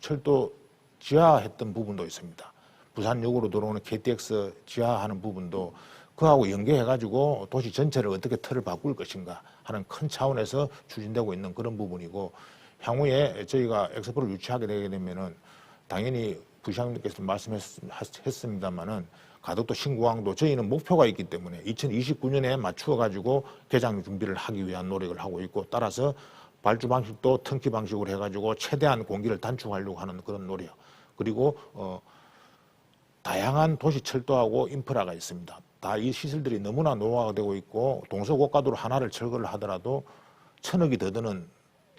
[SPEAKER 5] 철도 지하했던 부분도 있습니다. 부산역으로 들어오는 KTX 지하하는 부분도 그하고 연계해가지고 도시 전체를 어떻게 틀을 바꿀 것인가 하는 큰 차원에서 추진되고 있는 그런 부분이고, 향후에 저희가 엑스포를 유치하게 되게 되면은 당연히 부시장님께서 말씀했습니다만은 가덕도 신공항도 저희는 목표가 있기 때문에 2029년에 맞추어가지고 개장 준비를 하기 위한 노력을 하고 있고, 따라서 발주 방식도 턴키 방식으로 해가지고 최대한 공기를 단축하려고 하는 그런 노력, 그리고 다양한 도시 철도하고 인프라가 있습니다. 다 이 시설들이 너무나 노후화가 되고 있고, 동서고가도로 하나를 철거를 하더라도 1,000억이 더 드는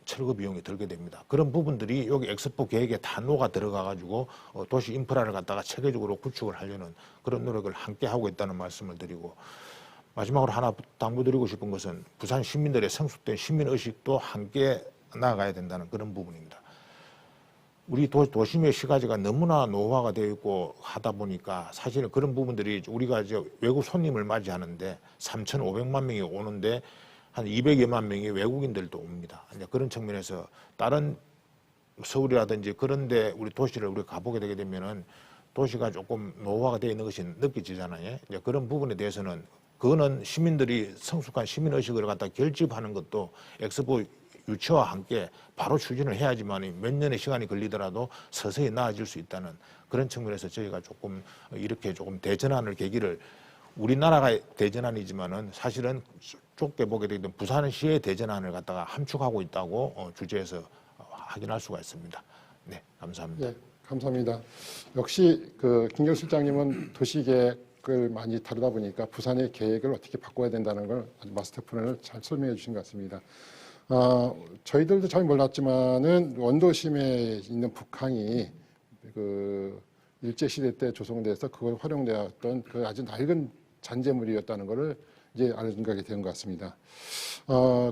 [SPEAKER 5] 철거 비용이 들게 됩니다. 그런 부분들이 여기 엑스포 계획에 다 녹아 들어가 가지고 도시 인프라를 갖다가 체계적으로 구축을 하려는 그런 노력을 함께 하고 있다는 말씀을 드리고, 마지막으로 하나 당부드리고 싶은 것은 부산 시민들의 성숙된 시민의식도 함께 나아가야 된다는 그런 부분입니다. 우리 도심의 시가지가 너무나 노후화가 되어 있고 하다 보니까 사실은 그런 부분들이 우리가 이제 외국 손님을 맞이하는데 3,500만 명이 오는데 한 200여만 명의 외국인들도 옵니다. 이제 그런 측면에서 다른 서울이라든지 그런데 우리 도시를 우리가 가보게 되게 되면은 도시가 조금 노후화가 되어 있는 것이 느껴지잖아요. 이제 그런 부분에 대해서는 그거는 시민들이 성숙한 시민의식을 갖다 결집하는 것도 엑스포 유치와 함께 바로 추진을 해야지만 몇 년의 시간이 걸리더라도 서서히 나아질 수 있다는 그런 측면에서 저희가 조금 이렇게 조금 대전환을 계기를, 우리나라가 대전환이지만은 사실은 좁게 보게 되면 부산시의 대전환을 갖다가 함축하고 있다고 주제에서 확인할 수가 있습니다. 네, 감사합니다.
[SPEAKER 1] 네, 감사합니다. 역시 그 김경 실장님은 도시계획을 많이 다루다 보니까 부산의 계획을 어떻게 바꿔야 된다는 걸 아주 마스터 플랜을 잘 설명해 주신 것 같습니다. 저희들도 잘 몰랐지만은 원도심에 있는 북항이 그 일제시대 때 조성돼서 그걸 활용되었던 그 아주 낡은 잔재물이었다는 것을 이제 알게 된 것 같습니다.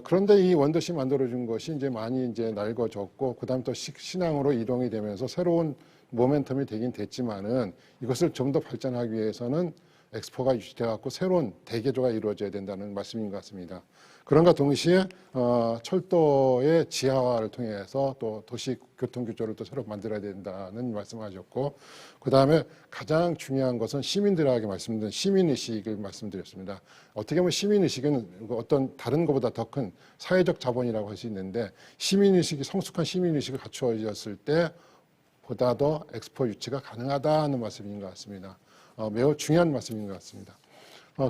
[SPEAKER 1] 그런데 이 원도심 만들어준 것이 이제 많이 이제 낡아졌고, 그 다음 또 신항으로 이동이 되면서 새로운 모멘텀이 되긴 됐지만은 이것을 좀 더 발전하기 위해서는 엑스포가 유치돼갖고 새로운 대개조가 이루어져야 된다는 말씀인 것 같습니다. 그런가 동시에 철도의 지하화를 통해서 또 도시 교통 구조를 또 새로 만들어야 된다는 말씀하셨고, 그 다음에 가장 중요한 것은 시민들에게 말씀드린 시민의식을 말씀드렸습니다. 어떻게 보면 시민의식은 어떤 다른 것보다 더 큰 사회적 자본이라고 할 수 있는데, 시민의식이 성숙한 시민의식을 갖추어졌을 때 보다 더 엑스포 유치가 가능하다는 말씀인 것 같습니다. 매우 중요한 말씀인 것 같습니다.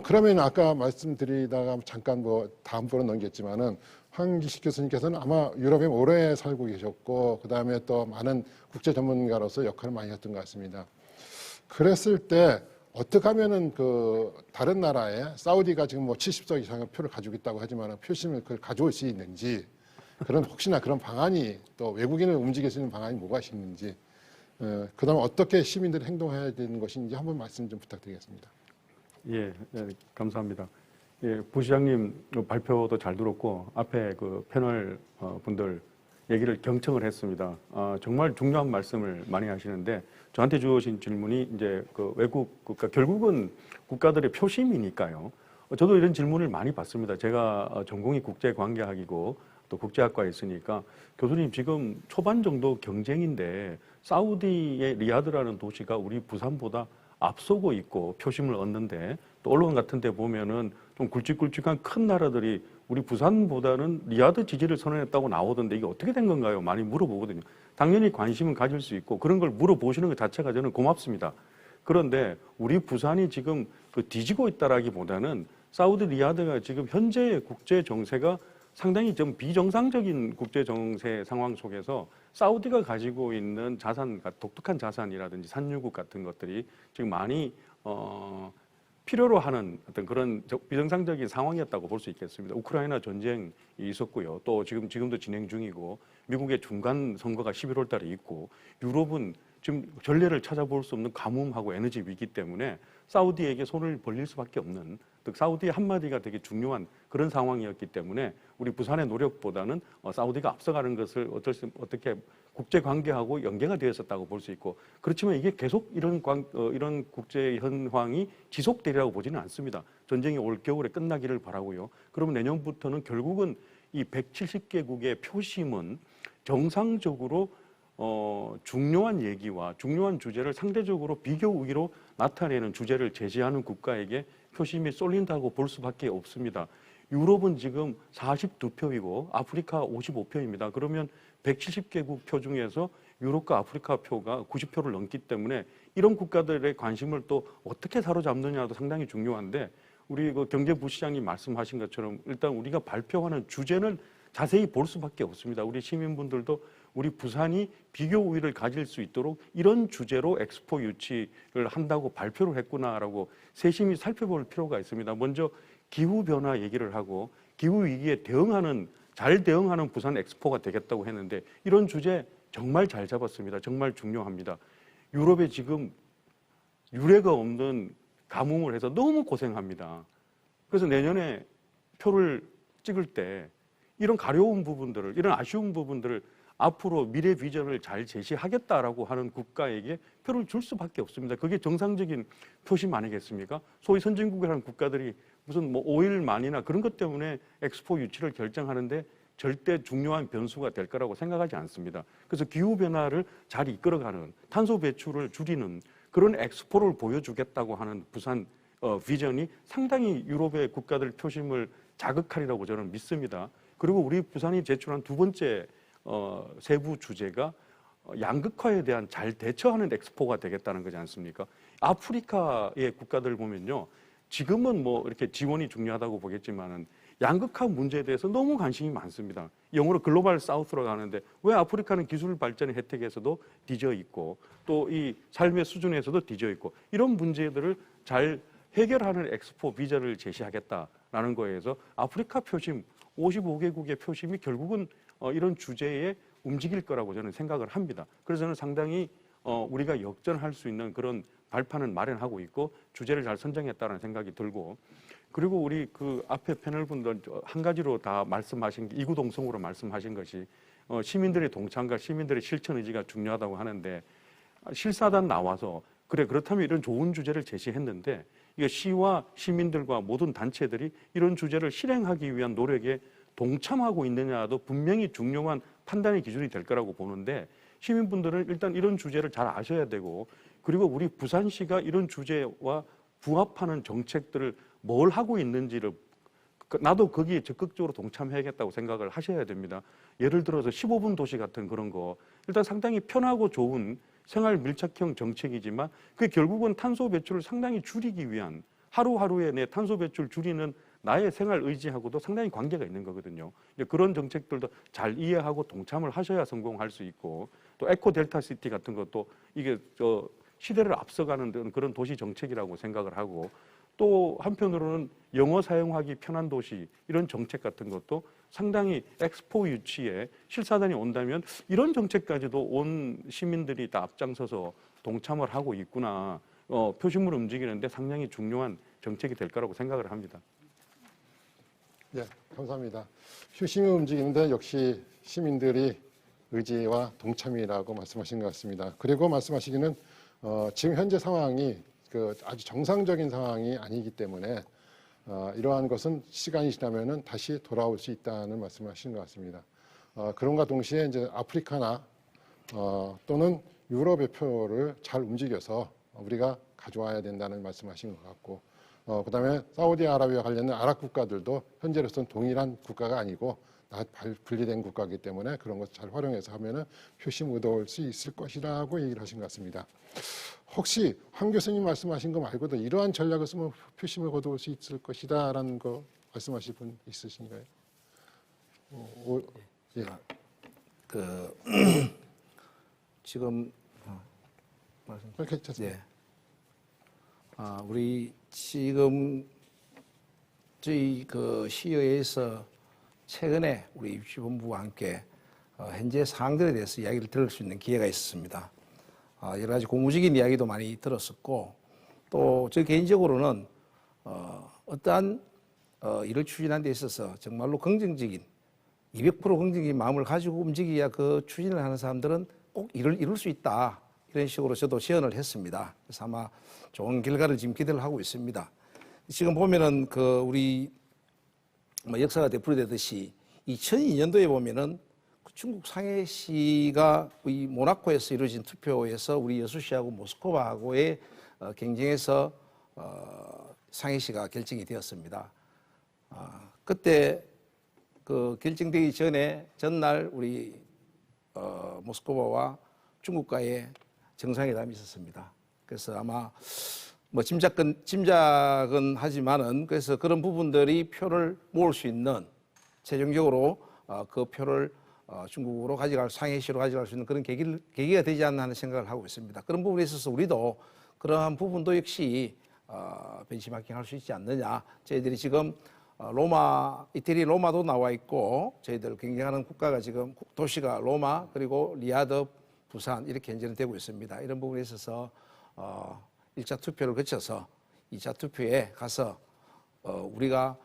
[SPEAKER 1] 그러면 아까 말씀드리다가 잠깐 다음 번은 넘겼지만은 황기식 교수님께서는 아마 유럽에 오래 살고 계셨고, 그 다음에 또 많은 국제 전문가로서 역할을 많이 했던 것 같습니다. 그랬을 때 어떻게 하면은 그 다른 나라에 사우디가 지금 70석 이상의 표를 가지고 있다고 하지만은 표심을 그걸 가져올 수 있는지, 혹시나 그런 방안이 또 외국인을 움직일 수 있는 방안이 뭐가 있는지, 그다음에 어떻게 시민들이 행동해야 되는 것인지 한번 말씀 좀 부탁드리겠습니다.
[SPEAKER 6] 예, 감사합니다. 예, 부시장님 발표도 잘 들었고 앞에 그 패널 분들 얘기를 경청을 했습니다. 정말 중요한 말씀을 많이 하시는데, 저한테 주어진 질문이 이제 그 외국 국가, 결국은 국가들의 표심이니까요. 저도 이런 질문을 많이 받습니다. 제가 전공이 국제관계학이고 또 국제학과에 있으니까 교수님 지금 초반 정도 경쟁인데 사우디의 리야드라는 도시가 우리 부산보다 앞서고 있고 표심을 얻는데 또 언론 같은 데 보면은 좀 굵직굵직한 큰 나라들이 우리 부산보다는 리야드 지지를 선언했다고 나오던데 이게 어떻게 된 건가요? 많이 물어보거든요. 당연히 관심은 가질 수 있고 그런 걸 물어보시는 것 자체가 저는 고맙습니다. 그런데 우리 부산이 지금 그 뒤지고 있다라기보다는 사우디 리야드가 지금 현재의 국제 정세가 상당히 좀 비정상적인 국제 정세 상황 속에서 사우디가 가지고 있는 자산, 독특한 자산이라든지 산유국 같은 것들이 지금 많이 필요로 하는 어떤 그런 비정상적인 상황이었다고 볼 수 있겠습니다. 우크라이나 전쟁이 있었고요. 또 지금도 진행 중이고 미국의 중간 선거가 11월 달에 있고 유럽은 지금 전례를 찾아볼 수 없는 가뭄하고 에너지 위기 때문에 사우디에게 손을 벌릴 수밖에 없는, 즉 사우디의 한마디가 되게 중요한 그런 상황이었기 때문에 우리 부산의 노력보다는 사우디가 앞서가는 것을 어떻게 국제 관계하고 연계가 되어 있었다고 볼 수 있고, 그렇지만 이게 계속 이런 국제 현황이 지속되리라고 보지는 않습니다. 전쟁이 올 겨울에 끝나기를 바라고요. 그러면 내년부터는 결국은 이 170개국의 표심은 정상적으로 중요한 얘기와 중요한 주제를 상대적으로 비교 우위로 나타내는 주제를 제시하는 국가에게 표심이 쏠린다고 볼 수밖에 없습니다. 유럽은 지금 42표이고 아프리카 55표입니다. 그러면 170개국 표 중에서 유럽과 아프리카 표가 90표를 넘기 때문에 이런 국가들의 관심을 또 어떻게 사로잡느냐도 상당히 중요한데, 우리 그 경제부시장님 말씀하신 것처럼 일단 우리가 발표하는 주제는 자세히 볼 수밖에 없습니다. 우리 시민분들도 우리 부산이 비교 우위를 가질 수 있도록 이런 주제로 엑스포 유치를 한다고 발표를 했구나라고 세심히 살펴볼 필요가 있습니다. 먼저 기후변화 얘기를 하고 기후위기에 잘 대응하는 부산 엑스포가 되겠다고 했는데 이런 주제 정말 잘 잡았습니다. 정말 중요합니다. 유럽에 지금 유례가 없는 가뭄을 해서 너무 고생합니다. 그래서 내년에 표를 찍을 때 이런 가려운 부분들을, 이런 아쉬운 부분들을 앞으로 미래 비전을 잘 제시하겠다라고 하는 국가에게 표를 줄 수밖에 없습니다. 그게 정상적인 표심 아니겠습니까? 소위 선진국이라는 국가들이 무슨 뭐 오일만이나 그런 것 때문에 엑스포 유치를 결정하는데 절대 중요한 변수가 될 거라고 생각하지 않습니다. 그래서 기후변화를 잘 이끌어가는, 탄소 배출을 줄이는 그런 엑스포를 보여주겠다고 하는 부산 비전이 상당히 유럽의 국가들 표심을 자극하리라고 저는 믿습니다. 그리고 우리 부산이 제출한 두 번째 세부 주제가 양극화에 대한 잘 대처하는 엑스포가 되겠다는 거지 않습니까? 아프리카의 국가들 보면요, 지금은 뭐 이렇게 지원이 중요하다고 보겠지만은 양극화 문제에 대해서 너무 관심이 많습니다. 영어로 글로벌 사우스로 하는데 왜 아프리카는 기술 발전의 혜택에서도 뒤져 있고 또 이 삶의 수준에서도 뒤져 있고, 이런 문제들을 잘 해결하는 엑스포 비전을 제시하겠다라는 거에서 아프리카 표심 55개국의 표심이 결국은 이런 주제에 움직일 거라고 저는 생각을 합니다. 그래서 저는 상당히 우리가 역전할 수 있는 그런 발판은 마련하고 있고 주제를 잘 선정했다는 생각이 들고, 그리고 우리 그 앞에 패널분들 한 가지로 다 말씀하신 게 이구동성으로 말씀하신 것이 시민들의 동참과 시민들의 실천 의지가 중요하다고 하는데, 실사단 나와서 그렇다면 이런 좋은 주제를 제시했는데 이게 시와 시민들과 모든 단체들이 이런 주제를 실행하기 위한 노력에 동참하고 있느냐도 분명히 중요한 판단의 기준이 될 거라고 보는데, 시민분들은 일단 이런 주제를 잘 아셔야 되고, 그리고 우리 부산시가 이런 주제와 부합하는 정책들을 뭘 하고 있는지를 나도 거기에 적극적으로 동참해야겠다고 생각을 하셔야 됩니다. 예를 들어서 15분 도시 같은 그런 거 일단 상당히 편하고 좋은 생활 밀착형 정책이지만 그게 결국은 탄소 배출을 상당히 줄이기 위한, 하루하루의 내 탄소 배출 줄이는 나의 생활 의지하고도 상당히 관계가 있는 거거든요. 그런 정책들도 잘 이해하고 동참을 하셔야 성공할 수 있고, 또 에코 델타 시티 같은 것도 이게 시대를 앞서가는 그런 도시 정책이라고 생각을 하고, 또 한편으로는 영어 사용하기 편한 도시 이런 정책 같은 것도 상당히 엑스포 유치에 실사단이 온다면 이런 정책까지도 온 시민들이 다 앞장서서 동참을 하고 있구나, 표심으로 움직이는데 상당히 중요한 정책이 될 거라고 생각을 합니다.
[SPEAKER 1] 네, 감사합니다. 표심을 움직이는데 역시 시민들이 의지와 동참이라고 말씀하신 것 같습니다. 그리고 말씀하시기는 지금 현재 상황이 아주 정상적인 상황이 아니기 때문에 이러한 것은 시간이 지나면은 다시 돌아올 수 있다는 말씀하시는 것 같습니다. 그럼과 동시에 이제 아프리카나 또는 유럽의 표를 잘 움직여서 우리가 가져와야 된다는 말씀하신 것 같고, 그다음에 사우디아라비아 관련된 아랍 국가들도 현재로서는 동일한 국가가 아니고 분리된 국가이기 때문에 그런 것을 잘 활용해서 하면은 표심 얻어올 수 있을 것이라고 얘기를 하신 것 같습니다. 혹시 황 교수님 말씀하신 거 말고도 이러한 전략을 쓰면 표심을 거두을 수 있을 것이다라는 거 말씀하실 분 있으신가요? 예.
[SPEAKER 2] 그 지금 말씀.
[SPEAKER 1] 괜찮습니다.
[SPEAKER 2] 네. 우리 지금 저희 그 시의회에서 최근에 우리 유치본부와 함께 현재 사항들에 대해서 이야기를 들을 수 있는 기회가 있었습니다. 여러 가지 고무적인 이야기도 많이 들었었고, 또 저 개인적으로는 어떠한 일을 추진하는 데 있어서 정말로 긍정적인 200% 긍정적인 마음을 가지고 움직여야 그 추진을 하는 사람들은 꼭 일을 이룰 수 있다. 이런 식으로 저도 제언을 했습니다. 그래서 아마 좋은 결과를 지금 기대를 하고 있습니다. 지금 보면은 그 우리 역사가 되풀이되듯이 2002년도에 보면은 중국 상해시가 이 모나코에서 이루어진 투표에서 우리 여수시하고 모스크바하고의 경쟁에서 상해시가 결정이 되었습니다. 그때 그 결정되기 전날 우리 모스크바와 중국과의 정상회담이 있었습니다. 그래서 아마 뭐 짐작은 하지만은 그래서 그런 부분들이 표를 모을 수 있는 최종적으로 그 표를 중국으로 상해시로 가져갈 수 있는 그런 계기가 되지 않나 하는 생각을 하고 있습니다. 그런 부분에 있어서 우리도 그러한 부분도 역시 벤치마킹 할 수 있지 않느냐. 저희들이 지금 이태리 로마도 나와 있고 저희들 경쟁하는 국가가 지금 도시가 로마 그리고 리야드, 부산 이렇게 현재는 되고 있습니다. 이런 부분에 있어서 1차 투표를 거쳐서 2차 투표에 가서 우리가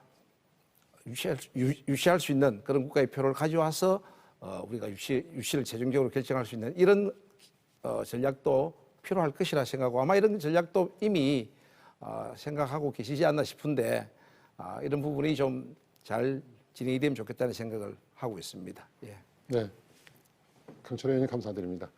[SPEAKER 2] 유치할 수 있는 그런 국가의 표를 가져와서 우리가 유치를 최종적으로 결정할 수 있는 이런 전략도 필요할 것이라 생각하고 아마 이런 전략도 이미 생각하고 계시지 않나 싶은데 이런 부분이 좀 잘 진행이 되면 좋겠다는 생각을 하고 있습니다. 예.
[SPEAKER 1] 네. 강철 의원님 감사드립니다.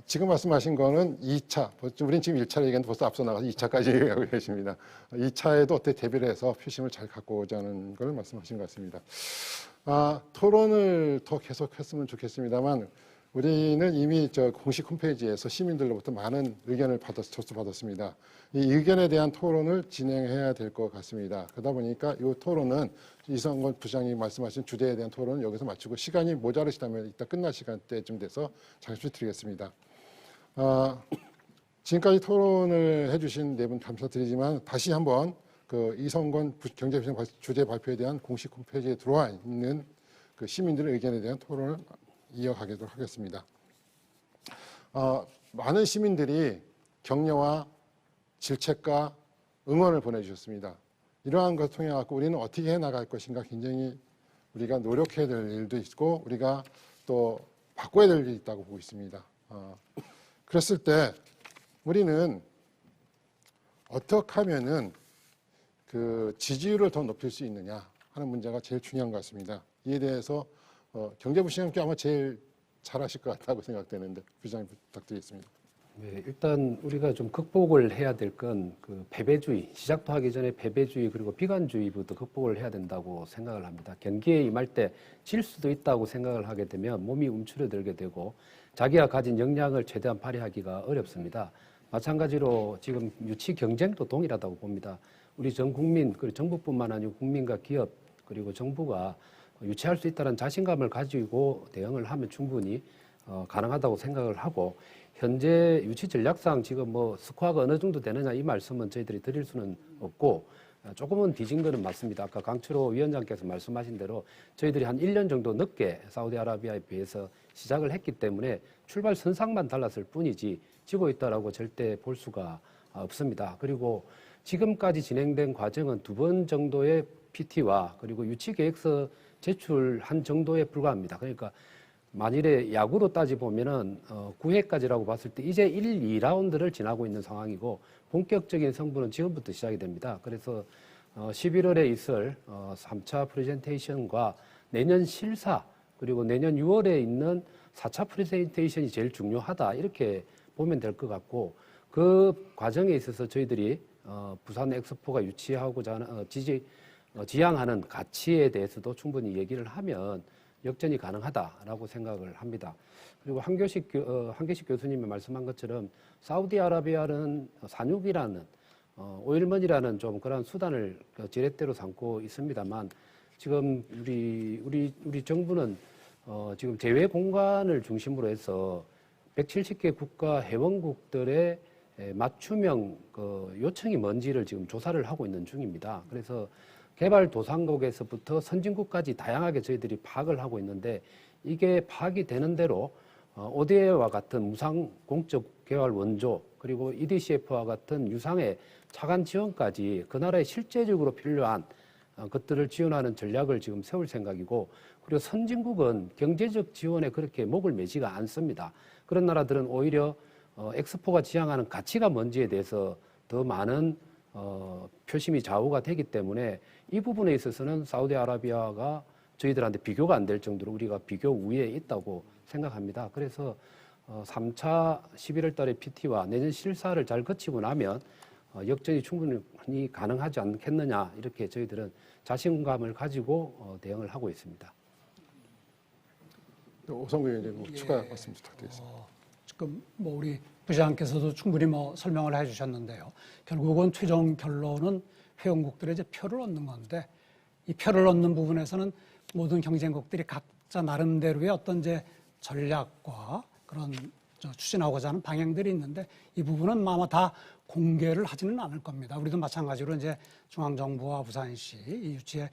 [SPEAKER 1] 지금 말씀하신 거는 2차, 우린 지금 1차를 얘기했는데 벌써 앞서 나가서 2차까지 얘기하고 계십니다. 2차에도 어떻게 대비를 해서 표심을 잘 갖고 오자는 걸 말씀하신 것 같습니다. 토론을 더 계속했으면 좋겠습니다만 우리는 이미 공식 홈페이지에서 시민들로부터 많은 의견을 접수받았습니다. 이 의견에 대한 토론을 진행해야 될 것 같습니다. 그러다 보니까 이 토론은 이성건 부장님 말씀하신 주제에 대한 토론은 여기서 마치고 시간이 모자르시다면 이따 끝날 시간대쯤 돼서 잠시 드리겠습니다. 지금까지 토론을 해주신 네 분 감사드리지만 다시 한번 그 이성건 경제비전 주제 발표에 대한 공식 홈페이지에 들어와 있는 그 시민들의 의견에 대한 토론을 이어가도록 하겠습니다. 많은 시민들이 격려와 질책과 응원을 보내주셨습니다. 이러한 것을 통해 갖고 우리는 어떻게 해나갈 것인가 굉장히 우리가 노력해야 될 일도 있고 우리가 또 바꿔야 될 일이 있다고 보고 있습니다. 그랬을 때 우리는 어떻게 하면은 그 지지율을 더 높일 수 있느냐 하는 문제가 제일 중요한 것 같습니다. 이에 대해서 경제부시장님께 아마 제일 잘하실 것 같다고 생각되는데 부장님 부탁드리겠습니다.
[SPEAKER 4] 네, 일단 우리가 좀 극복을 해야 될 건 그 패배주의, 시작도 하기 전에 패배주의 그리고 비관주의부터 극복을 해야 된다고 생각을 합니다. 경기에 임할 때 질 수도 있다고 생각을 하게 되면 몸이 움츠러들게 되고 자기가 가진 역량을 최대한 발휘하기가 어렵습니다. 마찬가지로 지금 유치 경쟁도 동일하다고 봅니다. 우리 전 국민, 그리고 정부뿐만 아니고 국민과 기업 그리고 정부가 유치할 수 있다는 자신감을 가지고 대응을 하면 충분히 가능하다고 생각을 하고 현재 유치 전략상 지금 뭐 스코어가 어느 정도 되느냐 이 말씀은 저희들이 드릴 수는 없고 조금은 뒤진 거는 맞습니다. 아까 강철호 위원장께서 말씀하신 대로 저희들이 한 1년 정도 늦게 사우디아라비아에 비해서 시작을 했기 때문에 출발 선상만 달랐을 뿐이지 지고 있다라고 절대 볼 수가 없습니다. 그리고 지금까지 진행된 과정은 2번 정도의 PT와 그리고 유치 계획서 제출한 정도에 불과합니다. 그러니까 만일에 야구로 따지보면은 9회까지라고 봤을 때 이제 1, 2라운드를 지나고 있는 상황이고 본격적인 승부는 지금부터 시작이 됩니다. 그래서 11월에 있을 3차 프레젠테이션과 내년 실사 그리고 내년 6월에 있는 4차 프레젠테이션이 제일 중요하다 이렇게 보면 될 것 같고 그 과정에 있어서 저희들이 부산 엑스포가 유치하고자 하는 지향하는 가치에 대해서도 충분히 얘기를 하면 역전이 가능하다라고 생각을 합니다. 그리고 한교식 교수님이 말씀한 것처럼 사우디아라비아는 산육이라는 오일머니라는 좀 그런 수단을 지렛대로 삼고 있습니다만 지금 우리 정부는 지금 제외 공간을 중심으로 해서 170개 국가 회원국들의 맞춤형 요청이 뭔지를 지금 조사를 하고 있는 중입니다. 그래서 개발도상국에서부터 선진국까지 다양하게 저희들이 파악을 하고 있는데 이게 파악이 되는 대로 ODA와 같은 무상 공적 개발 원조 그리고 EDCF와 같은 유상의 차관 지원까지 그 나라에 실제적으로 필요한 것들을 지원하는 전략을 지금 세울 생각이고 그리고 선진국은 경제적 지원에 그렇게 목을 매지가 않습니다. 그런 나라들은 오히려 엑스포가 지향하는 가치가 뭔지에 대해서 더 많은 표심이 좌우가 되기 때문에 이 부분에 있어서는 사우디아라비아가 저희들한테 비교가 안 될 정도로 우리가 비교 우위에 있다고 생각합니다. 그래서 3차 11월 달에 PT와 내년 실사를 잘 거치고 나면 역전이 충분히 가능하지 않겠느냐 이렇게 저희들은 자신감을 가지고 대응을 하고 있습니다.
[SPEAKER 1] 오성근 위원님 추가 말씀 부탁드리겠습니다.
[SPEAKER 3] 지금 뭐 우리 부시장께서도 충분히 뭐 설명을 해주셨는데요. 결국은 최종 결론은 회원국들의 이제 표를 얻는 건데 이 표를 얻는 부분에서는 모든 경쟁국들이 각자 나름대로의 어떤 이제 전략과 그런 추진하고자 하는 방향들이 있는데 이 부분은 아마 다 공개를 하지는 않을 겁니다. 우리도 마찬가지로 이제 중앙정부와 부산시 이 유치에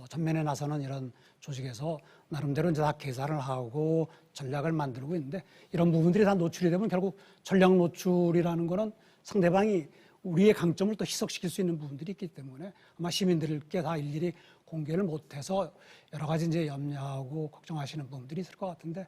[SPEAKER 3] 전면에 나서는 이런 조직에서 나름대로 이제 다 계산을 하고 전략을 만들고 있는데 이런 부분들이 다 노출이 되면 결국 전략 노출이라는 거는 상대방이 우리의 강점을 또 희석시킬 수 있는 부분들이 있기 때문에 아마 시민들께 다 일일이 공개를 못해서 여러 가지 이제 염려하고 걱정하시는 부분들이 있을 것 같은데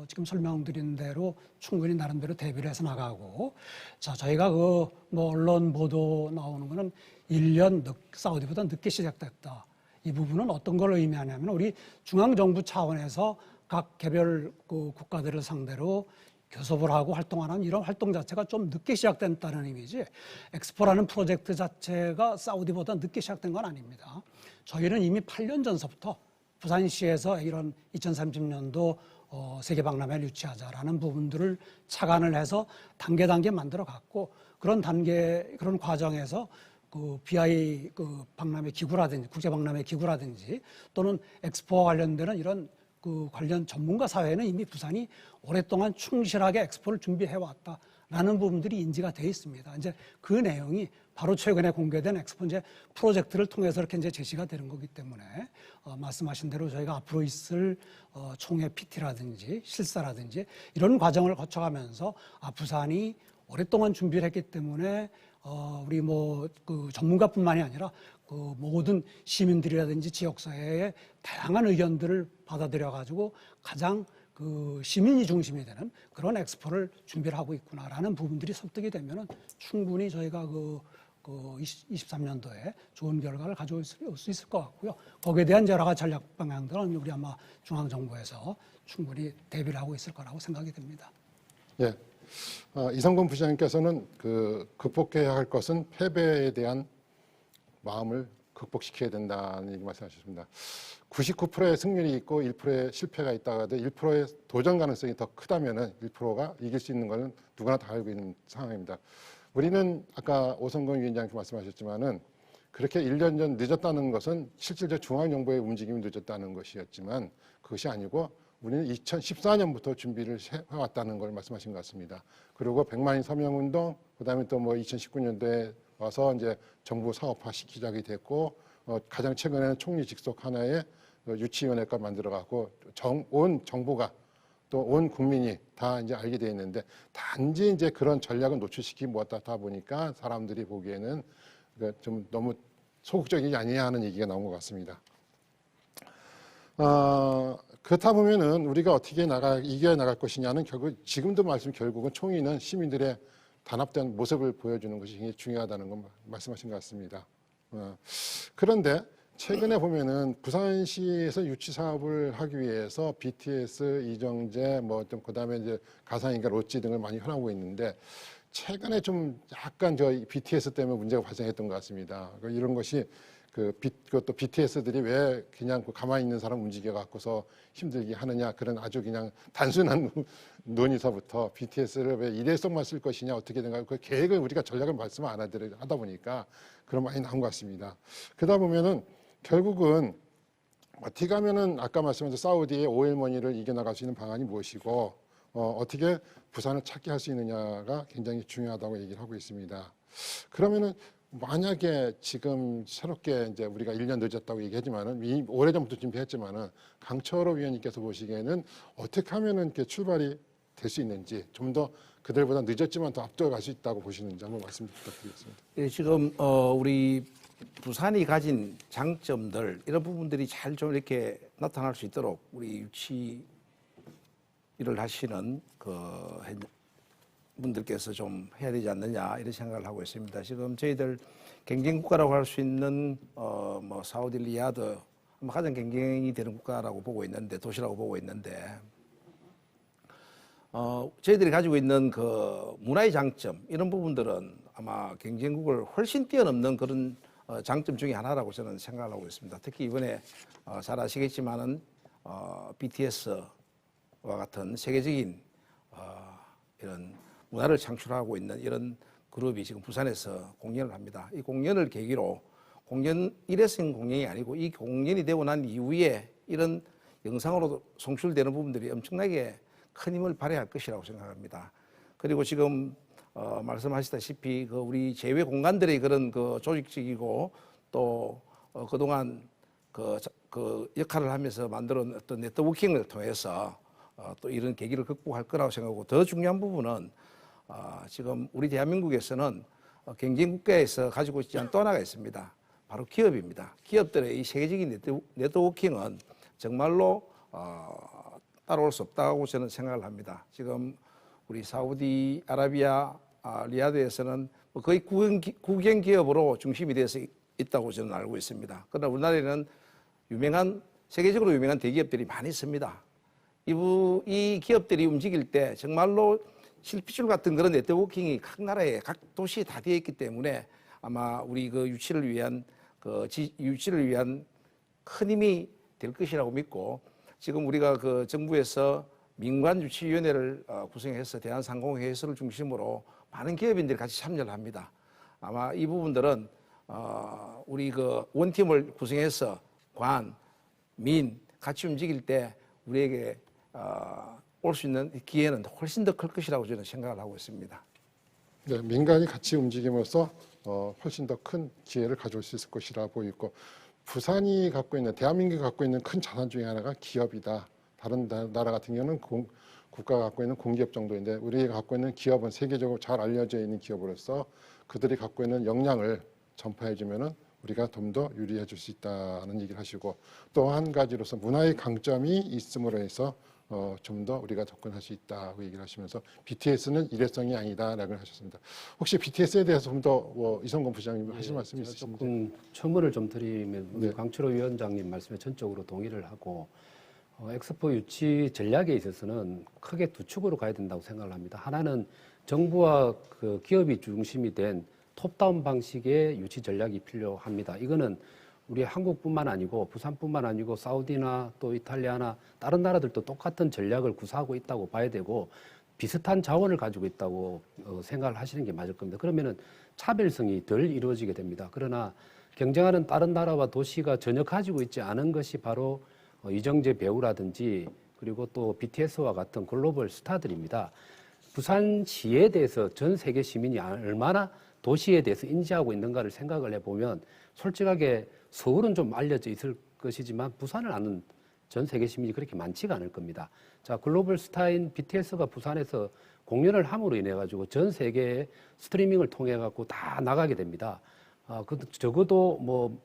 [SPEAKER 3] 지금 설명드린 대로 충분히 나름대로 대비를 해서 나가고 자 저희가 그 뭐 언론 보도 나오는 거는 1년 사우디보다 늦게 시작됐다. 이 부분은 어떤 걸 의미하냐면 우리 중앙정부 차원에서 각 개별 그 국가들을 상대로 교섭을 하고 활동하는 이런 활동 자체가 좀 늦게 시작됐다는 의미지 엑스포라는 프로젝트 자체가 사우디보다 늦게 시작된 건 아닙니다. 저희는 이미 8년 전서부터 부산시에서 이런 2030년도 세계 박람회를 유치하자라는 부분들을 착안을 해서 단계 만들어 갔고 그런 과정에서 그 BI 그 박람회 기구라든지 국제 박람회 기구라든지 또는 엑스포와 관련되는 이런 그 관련 전문가 사회는 이미 부산이 오랫동안 충실하게 엑스포를 준비해 왔다라는 부분들이 인지가 돼 있습니다. 이제 그 내용이 바로 최근에 공개된 엑스포 이제 프로젝트를 통해서 이렇게 이제 제시가 되는 거기 때문에 말씀하신 대로 저희가 앞으로 있을 총회 PT라든지 실사라든지 이런 과정을 거쳐가면서 부산이 오랫동안 준비를 했기 때문에 우리 뭐 그 전문가뿐만이 아니라 그 모든 시민들이라든지 지역사회의 다양한 의견들을 받아들여 가지고 가장 그 시민이 중심이 되는 그런 엑스포를 준비를 하고 있구나라는 부분들이 습득이 되면은 충분히 저희가 그 23년도에 좋은 결과를 가져올 수 있을 것 같고요. 거기에 대한 여러 가지 전략 방향들은 우리 아마 중앙정부에서 충분히 대비를 하고 있을 거라고 생각이 됩니다.
[SPEAKER 1] 예. 이성근 부시장님께서는 극복해야 할 것은 패배에 대한 마음을 극복시켜야 된다는 얘기 말씀하셨습니다. 99%의 승률이 있고 1%의 실패가 있다가도 1%의 도전 가능성이 더 크다면은 1%가 이길 수 있는 것은 누구나 다 알고 있는 상황입니다. 우리는 아까 오성근 위원장님께서 말씀하셨지만은 그렇게 1년 전 늦었다는 것은 실질적 중앙정부의 움직임이 늦었다는 것이었지만 그것이 아니고 우리는 2014년부터 준비를 해왔다는 걸 말씀하신 것 같습니다. 그리고 100만인 서명운동, 그다음에 또 뭐 2019년도에 와서 이제 정부 사업화 시작이 됐고, 가장 최근에는 총리 직속 하나의 유치위원회가 만들어갖고 온 정부가 또 온 국민이 다 이제 알게 돼 있는데 단지 이제 그런 전략을 노출시키기 못하다 보니까 사람들이 보기에는 좀 너무 소극적이지 아니냐 하는 얘기가 나온 것 같습니다. 그렇다 보면은 우리가 어떻게 이겨 나갈 것이냐는 결국 지금도 결국은 총리는 시민들의 단합된 모습을 보여주는 것이 굉장히 중요하다는 걸 말씀하신 것 같습니다. 그런데 최근에 보면은 부산시에서 유치 사업을 하기 위해서 BTS, 이정재, 뭐 좀 그다음에 이제 가상인가 로찌 등을 많이 현하고 있는데 최근에 좀 약간 저 BTS 때문에 문제가 발생했던 것 같습니다. 이런 것이 그것도 BTS들이 왜 그냥 가만히 있는 사람 움직여 갖고서 힘들게 하느냐 그런 아주 그냥 단순한 논의서부터 BTS를 왜 일회성만 쓸 것이냐 어떻게 된가 그 계획을 우리가 전략을 말씀 안 하다 보니까 그런 많이 나온 것 같습니다. 그러다 보면은 결국은 어떻게 하면은 아까 말씀하신 사우디의 오일머니를 이겨나갈 수 있는 방안이 무엇이고 어떻게 부산을 찾게 할 수 있느냐가 굉장히 중요하다고 얘기를 하고 있습니다. 그러면은 만약에 지금 새롭게 이제 우리가 1년 늦었다고 얘기하지만은 오래전부터 준비했지만은 강철호 위원님께서 보시기에는 어떻게 하면은 이렇게 출발이 될 수 있는지 좀 더 그들보다 늦었지만 더 앞서 갈 수 있다고 보시는지 한번 말씀 부탁드리겠습니다.
[SPEAKER 2] 예, 지금 우리 부산이 가진 장점들 이런 부분들이 잘 좀 이렇게 나타날 수 있도록 우리 유치 일을 하시는 분들께서 좀 해야 되지 않느냐 이런 생각을 하고 있습니다. 지금 저희들 경쟁 국가라고 할 수 있는 뭐 사우디 리야드 가장 경쟁이 되는 국가라고 보고 있는데 도시라고 보고 있는데 저희들이 가지고 있는 그 문화의 장점 이런 부분들은 아마 경쟁국을 훨씬 뛰어넘는 그런 장점 중에 하나라고 저는 생각을 하고 있습니다. 특히 이번에 잘 아시겠지만은 BTS와 같은 세계적인 이런 문화를 창출하고 있는 이런 그룹이 지금 부산에서 공연을 합니다. 이 공연을 계기로 일회성 공연이 아니고 이 공연이 되고 난 이후에 이런 영상으로 송출되는 부분들이 엄청나게 큰 힘을 발휘할 것이라고 생각합니다. 그리고 지금 말씀하시다시피 우리 제외 공간들의 그런 조직적이고 또 그동안 그 역할을 하면서 만들어낸 어떤 네트워킹을 통해서 또 이런 계기를 극복할 거라고 생각하고 더 중요한 부분은 지금 우리 대한민국에서는 경쟁 국가에서 가지고 있지 않은 또 하나가 있습니다. 바로 기업입니다. 기업들의 이 세계적인 네트워킹은 정말로 따라올 수 없다고 저는 생각을 합니다. 지금 우리 사우디아라비아 리야드에서는 거의 국영 기업으로 중심이 돼서 있다고 저는 알고 있습니다. 그러나 우리나라에는 세계적으로 유명한 대기업들이 많이 있습니다. 이 기업들이 움직일 때 정말로 실핏줄 같은 그런 네트워킹이 각 나라에 각 도시에 다 되어 있기 때문에 아마 우리 유치를 위한 큰 힘이 될 것이라고 믿고 지금 우리가 정부에서 민관 유치위원회를 구성해서 대한상공회의소를 중심으로 많은 기업인들이 같이 참여를 합니다. 아마 이 부분들은 우리 원팀을 구성해서 관, 민 같이 움직일 때 우리에게 올 수 있는 기회는 훨씬 더 클 것이라고 저는 생각을 하고 있습니다.
[SPEAKER 1] 네, 민간이 같이 움직임으로써 훨씬 더 큰 기회를 가져올 수 있을 것이라 보이고 부산이 갖고 있는 대한민국이 갖고 있는 큰 자산 중에 하나가 기업이다. 다른 나라 같은 경우는 국가가 갖고 있는 공기업 정도인데 우리가 갖고 있는 기업은 세계적으로 잘 알려져 있는 기업으로서 그들이 갖고 있는 역량을 전파해 주면은 우리가 좀 더 유리해 줄 수 있다는 얘기를 하시고 또 한 가지로서 문화의 강점이 있음으로 해서 좀 더 우리가 접근할 수 있다고 얘기를 하시면서 BTS는 일회성이 아니다라고 하셨습니다. 혹시 BTS에 대해서 좀 더 이성건 부장님 하실 말씀이 있으신가요?
[SPEAKER 4] 조금 첨언을 좀 드리면
[SPEAKER 1] 네.
[SPEAKER 4] 강철호 위원장님 말씀에 전적으로 동의를 하고 엑스포 유치 전략에 있어서는 크게 두 축으로 가야 된다고 생각을 합니다. 하나는 정부와 기업이 중심이 된 톱다운 방식의 유치 전략이 필요합니다. 이거는 우리 한국뿐만 아니고 부산뿐만 아니고 사우디나 또 이탈리아나 다른 나라들도 똑같은 전략을 구사하고 있다고 봐야 되고 비슷한 자원을 가지고 있다고 생각을 하시는 게 맞을 겁니다. 그러면은 차별성이 덜 이루어지게 됩니다. 그러나 경쟁하는 다른 나라와 도시가 전혀 가지고 있지 않은 것이 바로 이정재 배우라든지 그리고 또 BTS와 같은 글로벌 스타들입니다. 부산시에 대해서 전 세계 시민이 얼마나 도시에 대해서 인지하고 있는가를 생각을 해보면 솔직하게 서울은 좀 알려져 있을 것이지만 부산을 아는 전 세계 시민이 그렇게 많지가 않을 겁니다. 자, 글로벌 스타인 BTS가 부산에서 공연을 함으로 인해 가지고 전 세계에 스트리밍을 통해 갖고 다 나가게 됩니다. 적어도 뭐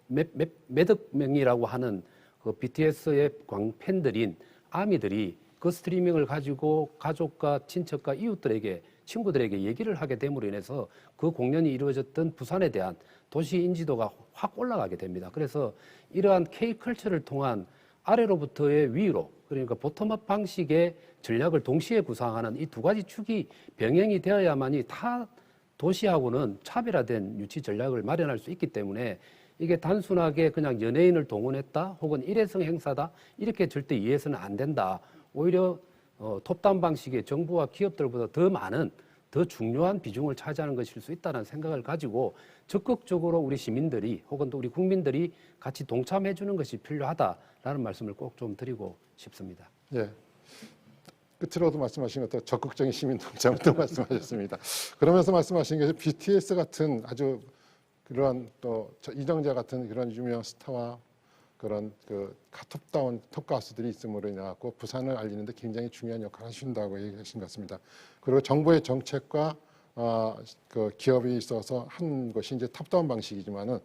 [SPEAKER 4] 몇억 명이라고 하는 BTS의 광팬들인 아미들이 그 스트리밍을 가지고 가족과 친척과 이웃들에게 친구들에게 얘기를 하게 됨으로 인해서 그 공연이 이루어졌던 부산에 대한 도시 인지도가 확 올라가게 됩니다. 그래서 이러한 K컬처를 통한 아래로부터의 위로, 그러니까 보텀업 방식의 전략을 동시에 구상하는 이 두 가지 축이 병행이 되어야만이 타 도시하고는 차별화된 유치 전략을 마련할 수 있기 때문에 이게 단순하게 그냥 연예인을 동원했다 혹은 일회성 행사다 이렇게 절대 이해해서는 안 된다. 오히려 톱다운 방식의 정부와 기업들보다 더 많은 더 중요한 비중을 차지하는 것일 수 있다는 생각을 가지고 적극적으로 우리 시민들이 혹은 또 우리 국민들이 같이 동참해 주는 것이 필요하다라는 말씀을 꼭 좀 드리고 싶습니다.
[SPEAKER 1] 예. 끝으로도 말씀하신 것도 적극적인 시민 동참을 또 말씀하셨습니다. 그러면서 말씀하신 게 BTS 같은 아주 그러한 또 이정재 같은 그런 유명 스타와 그런 그 톱다운 톱 가수들이 있음으로 인해 갖고 부산을 알리는데 굉장히 중요한 역할을 하신다고 얘기하신 것 같습니다. 그리고 정부의 정책과 그 기업이 있어서 한 것이 이제 탑다운 방식이지만은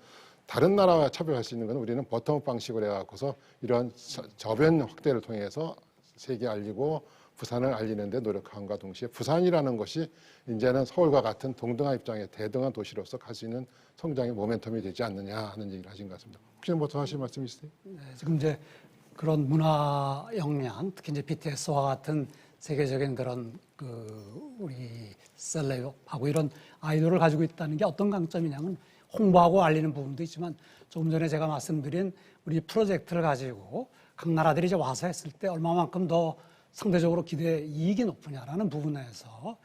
[SPEAKER 1] 다른 나라와 차별할 수 있는 건 우리는 버텀업 방식으로 해갖고서 이런 저변 확대를 통해서 세계에 알리고 부산을 알리는데 노력함과 동시에 부산이라는 것이 이제는 서울과 같은 동등한 입장의 대등한 도시로서 갈 수 있는 성장의 모멘텀이 되지 않느냐 하는 얘기를 하신 것 같습니다. 혹시 뭐 더 하실 말씀 있으세요?
[SPEAKER 3] 네, 지금 이제 그런 문화 역량, 특히 이제 BTS와 같은 세계적인 그런 그 우리 셀럽하고 이런 아이돌을 가지고 있다는 게 어떤 강점이냐면 홍보하고 알리는 부분도 있지만 조금 전에 제가 말씀드린 우리 프로젝트를 가지고 각 나라들이 이제 와서 했을 때 얼마만큼 더 상대적으로 이익이 높으냐라는 부분에서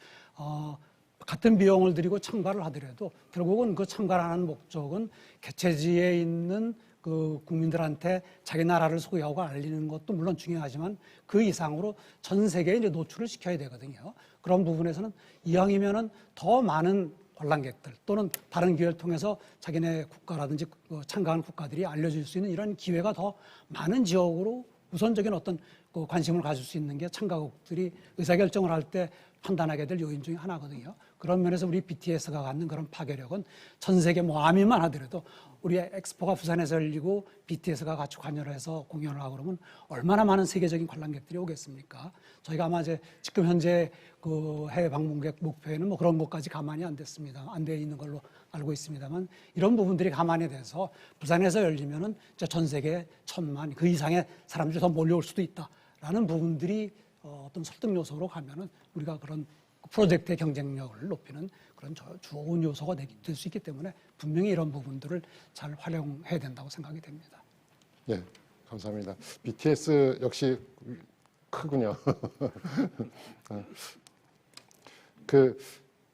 [SPEAKER 3] 같은 비용을 들이고 참가를 하더라도 결국은 그 참가를 하는 목적은 개최지에 있는 그 국민들한테 자기 나라를 소개하고 알리는 것도 물론 중요하지만 그 이상으로 전 세계에 이제 노출을 시켜야 되거든요. 그런 부분에서는 이왕이면은 더 많은 관람객들 또는 다른 기회를 통해서 자기네 국가라든지 참가하는 국가들이 알려줄 수 있는 이런 기회가 더 많은 지역으로 우선적인 어떤 그 관심을 가질 수 있는 게 참가국들이 의사결정을 할 때 판단하게 될 요인 중에 하나거든요. 그런 면에서 우리 BTS가 갖는 그런 파괴력은 전 세계 뭐 아미만 하더라도 우리 엑스포가 부산에서 열리고 BTS가 같이 관여를 해서 공연을 하고 그러면 얼마나 많은 세계적인 관람객들이 오겠습니까? 저희가 아마 이제 지금 현재 그 해외 방문객 목표에는 뭐 그런 것까지 가만히 안 됐습니다. 안 돼 있는 걸로 알고 있습니다만 이런 부분들이 가만히 돼서 부산에서 열리면은 전 세계 1,000만 그 이상의 사람들이 더 몰려올 수도 있다라는 부분들이 어떤 설득 요소로 가면은 우리가 그런 프로젝트의 경쟁력을 높이는 그런 좋은 요소가 될 수 있기 때문에 분명히 이런 부분들을 잘 활용해야 된다고 생각이 됩니다.
[SPEAKER 1] 예, 감사합니다. BTS 역시 크군요.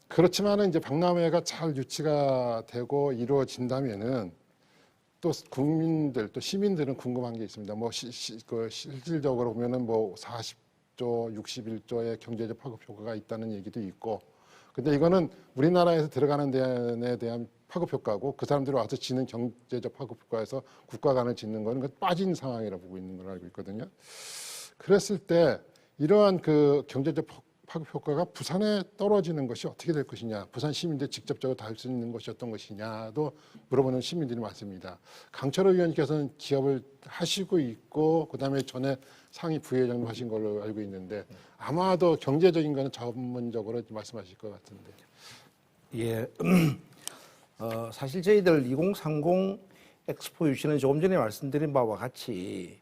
[SPEAKER 1] 그렇지만은 이제 박람회가 잘 유치가 되고 이루어진다면은 또 국민들 또 시민들은 궁금한 게 있습니다. 뭐 실질적으로 보면은 뭐 40조, 61조의 경제적 파급 효과가 있다는 얘기도 있고, 근데 이거는 우리나라에서 들어가는 데에 대한 파급 효과고 그 사람들이 와서 지는 경제적 파급 효과에서 국가 간을 짓는 거는 빠진 상황이라고 보고 있는 걸 알고 있거든요. 그랬을 때 이러한 그 경제적 파급 효과가 부산에 떨어지는 것이 어떻게 될 것이냐, 부산 시민들이 직접적으로 다 할 수 있는 것이 어떤 것이냐도 물어보는 시민들이 많습니다. 강철호 의원님께서는 기업을 하시고 있고 그다음에 전에 상위 부회장도 하신 걸로 알고 있는데 아마도 경제적인 거는 전문적으로 말씀하실 것 같은데.
[SPEAKER 2] 예, 사실 저희들 2030 엑스포 유치는 조금 전에 말씀드린 바와 같이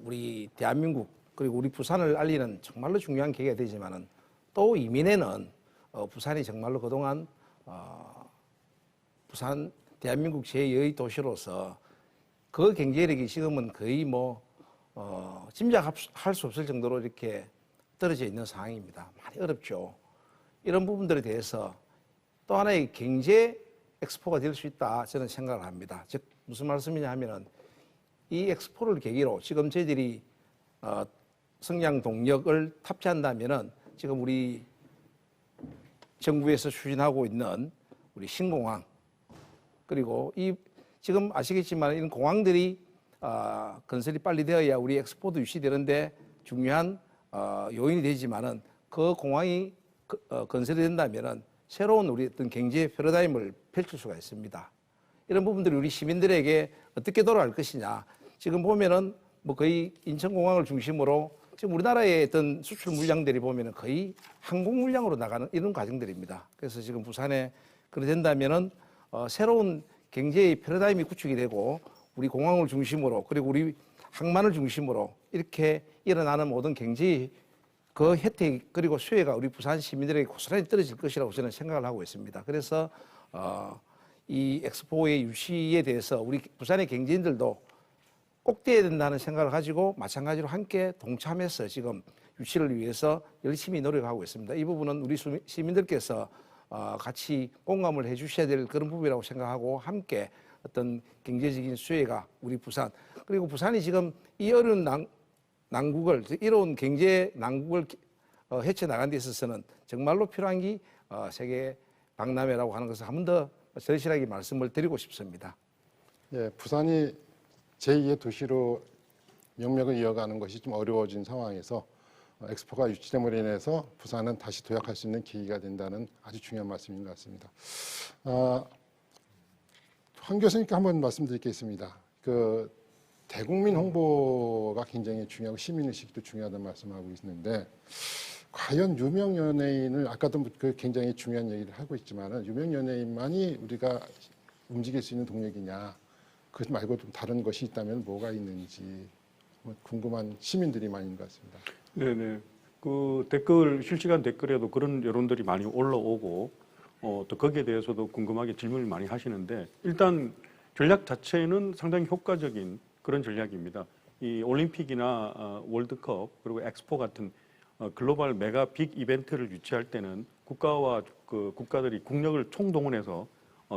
[SPEAKER 2] 우리 대한민국 그리고 우리 부산을 알리는 정말로 중요한 계기가 되지만은 또 이민에는 부산이 정말로 그동안 부산 대한민국 제2의 도시로서 그 경제력이 지금은 거의 뭐 짐작할 수 없을 정도로 이렇게 떨어져 있는 상황입니다. 많이 어렵죠. 이런 부분들에 대해서 또 하나의 경제 엑스포가 될 수 있다 저는 생각을 합니다. 즉 무슨 말씀이냐 하면은 이 엑스포를 계기로 지금 저희들이 성장 동력을 탑재한다면은 지금 우리 정부에서 추진하고 있는 우리 신공항 그리고 이 지금 아시겠지만 이런 공항들이 건설이 빨리 되어야 우리 엑스포도 유치되는데 중요한 요인이 되지만은 그 공항이 건설이 된다면은 새로운 우리 어떤 경제 패러다임을 펼칠 수가 있습니다. 이런 부분들이 우리 시민들에게 어떻게 돌아갈 것이냐. 지금 보면은 뭐 거의 인천공항을 중심으로 지금 우리나라의 어떤 수출 물량들이 보면은 거의 항공 물량으로 나가는 이런 과정들입니다. 그래서 지금 부산에 그래 된다면은 새로운 경제의 패러다임이 구축이 되고 우리 공항을 중심으로 그리고 우리 항만을 중심으로 이렇게 일어나는 모든 경제의 그 혜택 그리고 수혜가 우리 부산 시민들에게 고스란히 떨어질 것이라고 저는 생각을 하고 있습니다. 그래서 이 엑스포의 유치에 대해서 우리 부산의 경제인들도 꼭 돼야 된다는 생각을 가지고 마찬가지로 함께 동참해서 지금 유치를 위해서 열심히 노력하고 있습니다. 이 부분은 우리 시민들께서 같이 공감을 해 주셔야 될 그런 부분이라고 생각하고 함께 어떤 경제적인 수혜가 우리 부산 그리고 부산이 지금 이 어려운 난국을 이로운 경제 난국을 헤쳐나가는 데 있어서는 정말로 필요한 게 세계 박람회라고 하는 것을 한 번 더 절실하게 말씀을 드리고 싶습니다.
[SPEAKER 1] 예, 부산이 제2의 도시로 영역을 이어가는 것이 좀 어려워진 상황에서 엑스포가 유치됨으로 인해서 부산은 다시 도약할 수 있는 계기가 된다는 아주 중요한 말씀인 것 같습니다. 황 교수님께 한번 말씀드리겠습니다. 그 대국민 홍보가 굉장히 중요하고 시민의식도 중요하다는 말씀을 하고 있는데 과연 유명 연예인을 아까도 그 굉장히 중요한 얘기를 하고 있지만은 유명 연예인만이 우리가 움직일 수 있는 동력이냐? 그 말고 좀 다른 것이 있다면 뭐가 있는지 궁금한 시민들이 많이 있는 것 같습니다.
[SPEAKER 6] 네네. 그 실시간 댓글에도 그런 여론들이 많이 올라오고, 또 거기에 대해서도 궁금하게 질문을 많이 하시는데, 일단 전략 자체는 상당히 효과적인 그런 전략입니다. 이 올림픽이나 월드컵, 그리고 엑스포 같은 글로벌 메가 빅 이벤트를 유치할 때는 국가와 그 국가들이 국력을 총동원해서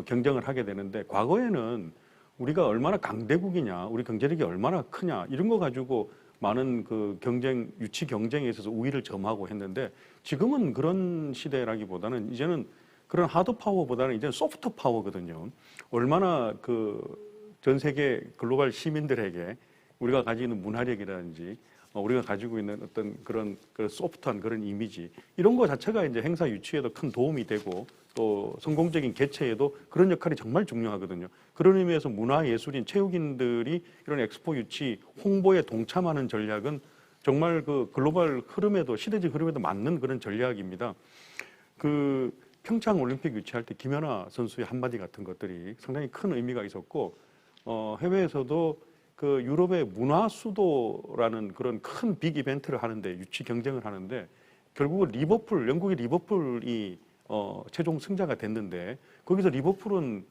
[SPEAKER 6] 경쟁을 하게 되는데, 과거에는 우리가 얼마나 강대국이냐, 우리 경제력이 얼마나 크냐, 이런 거 가지고 많은 그 유치 경쟁에 있어서 우위를 점하고 했는데, 지금은 그런 시대라기보다는 이제는 그런 하드 파워보다는 이제는 소프트 파워거든요. 얼마나 그 전 세계 글로벌 시민들에게 우리가 가지고 있는 문화력이라든지 우리가 가지고 있는 어떤 그런 소프트한 그런 이미지, 이런 거 자체가 이제 행사 유치에도 큰 도움이 되고 또 성공적인 개최에도 그런 역할이 정말 중요하거든요. 그런 의미에서 문화예술인 체육인들이 이런 엑스포 유치 홍보에 동참하는 전략은 정말 그 글로벌 흐름에도 시대적 흐름에도 맞는 그런 전략입니다. 그 평창 올림픽 유치할 때 김연아 선수의 한마디 같은 것들이 상당히 큰 의미가 있었고, 해외에서도 그 유럽의 문화 수도라는 그런 큰 빅 이벤트를 하는데, 유치 경쟁을 하는데, 결국은 영국의 리버풀이 최종 승자가 됐는데, 거기서 리버풀은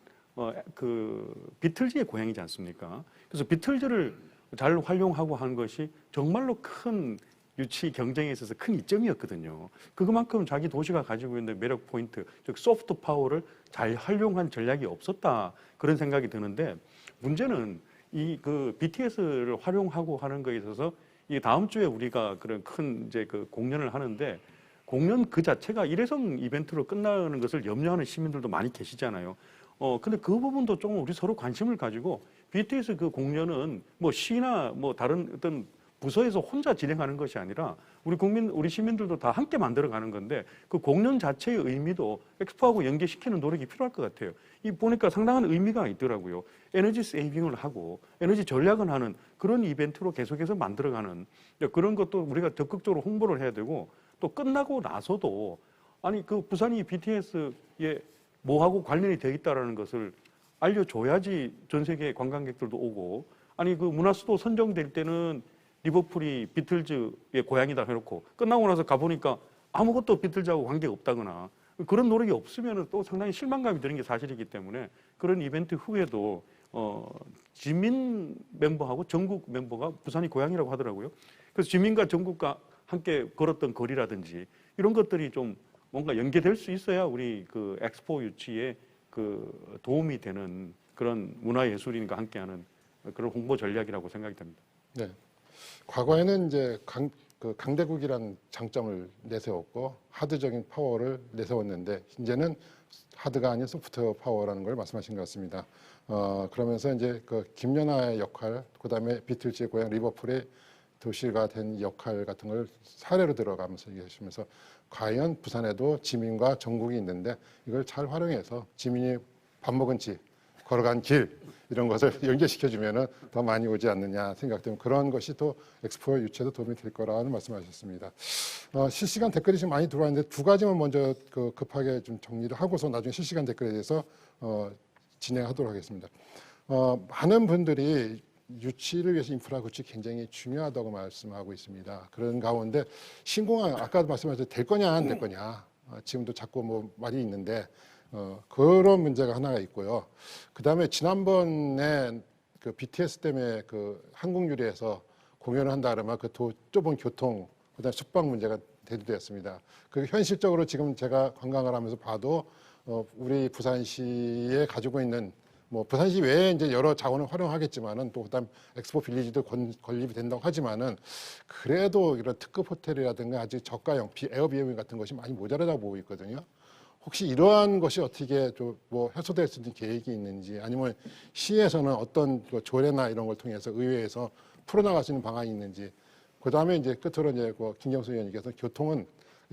[SPEAKER 6] 그 비틀즈의 고향이지 않습니까? 그래서 비틀즈를 잘 활용하고 한 것이 정말로 큰 유치 경쟁에 있어서 큰 이점이었거든요. 그만큼 자기 도시가 가지고 있는 매력 포인트, 즉 소프트 파워를 잘 활용한 전략이 없었다, 그런 생각이 드는데, 문제는 이 그 BTS를 활용하고 하는 거에 있어서 이 다음 주에 우리가 그런 큰 이제 그 공연을 하는데, 공연 그 자체가 일회성 이벤트로 끝나는 것을 염려하는 시민들도 많이 계시잖아요. 근데 그 부분도 좀 우리 서로 관심을 가지고, BTS 그 공연은 뭐 시나 뭐 다른 어떤 부서에서 혼자 진행하는 것이 아니라 우리 시민들도 다 함께 만들어가는 건데, 그 공연 자체의 의미도 엑스포하고 연계시키는 노력이 필요할 것 같아요. 이 보니까 상당한 의미가 있더라고요. 에너지 세이빙을 하고 에너지 전략을 하는 그런 이벤트로 계속해서 만들어가는 그런 것도 우리가 적극적으로 홍보를 해야 되고, 또 끝나고 나서도 아니 그 부산이 BTS에 뭐하고 관련이 되어 있다라는 것을 알려줘야지 전 세계 관광객들도 오고, 아니 그 문화수도 선정될 때는 리버풀이 비틀즈의 고향이다 해놓고 끝나고 나서 가보니까 아무것도 비틀즈하고 관계가 없다거나 그런 노력이 없으면 또 상당히 실망감이 드는 게 사실이기 때문에, 그런 이벤트 후에도 지민 멤버하고 전국 멤버가 부산이 고향이라고 하더라고요. 그래서 지민과 전국과 함께 걸었던 거리라든지 이런 것들이 좀 뭔가 연계될 수 있어야 우리 그 엑스포 유치에 그 도움이 되는 그런 문화예술인과 함께하는 그런 홍보 전략이라고 생각이 됩니다.
[SPEAKER 1] 네. 과거에는 이제 강대국이라는 장점을 내세웠고 하드적인 파워를 내세웠는데, 이제는 하드가 아닌 소프트 파워라는 걸 말씀하신 것 같습니다. 그러면서 이제 그 김연아의 역할, 그다음에 비틀즈의 고향 리버풀의 도시가 된 역할 같은 걸 사례로 들어가면서 얘기하시면서, 과연 부산에도 지민과 전국이 있는데 이걸 잘 활용해서 지민이 밥 먹은 집, 걸어간 길, 이런 것을 연계시켜주면은 더 많이 오지 않느냐 생각되면 그런 것이 또 엑스포 유치에도 도움이 될 거라는 말씀하셨습니다. 실시간 댓글이 지금 많이 들어왔는데 두 가지만 먼저 급하게 좀 정리를 하고서 나중에 실시간 댓글에 대해서 진행하도록 하겠습니다. 많은 분들이 유치를 위해서 인프라 구축이 굉장히 중요하다고 말씀하고 있습니다. 그런 가운데 신공항 아까도 말씀하셨듯이 될 거냐 안 될 거냐 지금도 자꾸 뭐 말이 있는데 그런 문제가 하나가 있고요. 그다음에 지난번에 그 BTS 때문에 그 항공유리에서 공연을 한다 그러면 그 좁은 교통 그다음에 숙박 문제가 대두되었습니다. 그 현실적으로 지금 제가 관광을 하면서 봐도 우리 부산시에 가지고 있는 뭐 부산시 외에 이제 여러 자원을 활용하겠지만은 또 그다음 엑스포 빌리지도 건립이 된다고 하지만은 그래도 이런 특급 호텔이라든가 아직 저가형 에어비앤비 같은 것이 많이 모자라다고 보고 있거든요. 혹시 이러한 것이 어떻게 좀 뭐 해소될 수 있는 계획이 있는지 아니면 시에서는 어떤 그 조례나 이런 걸 통해서 의회에서 풀어나갈 수 있는 방안이 있는지 그다음에 이제 끝으로 이제 그 김경수 의원님께서 교통은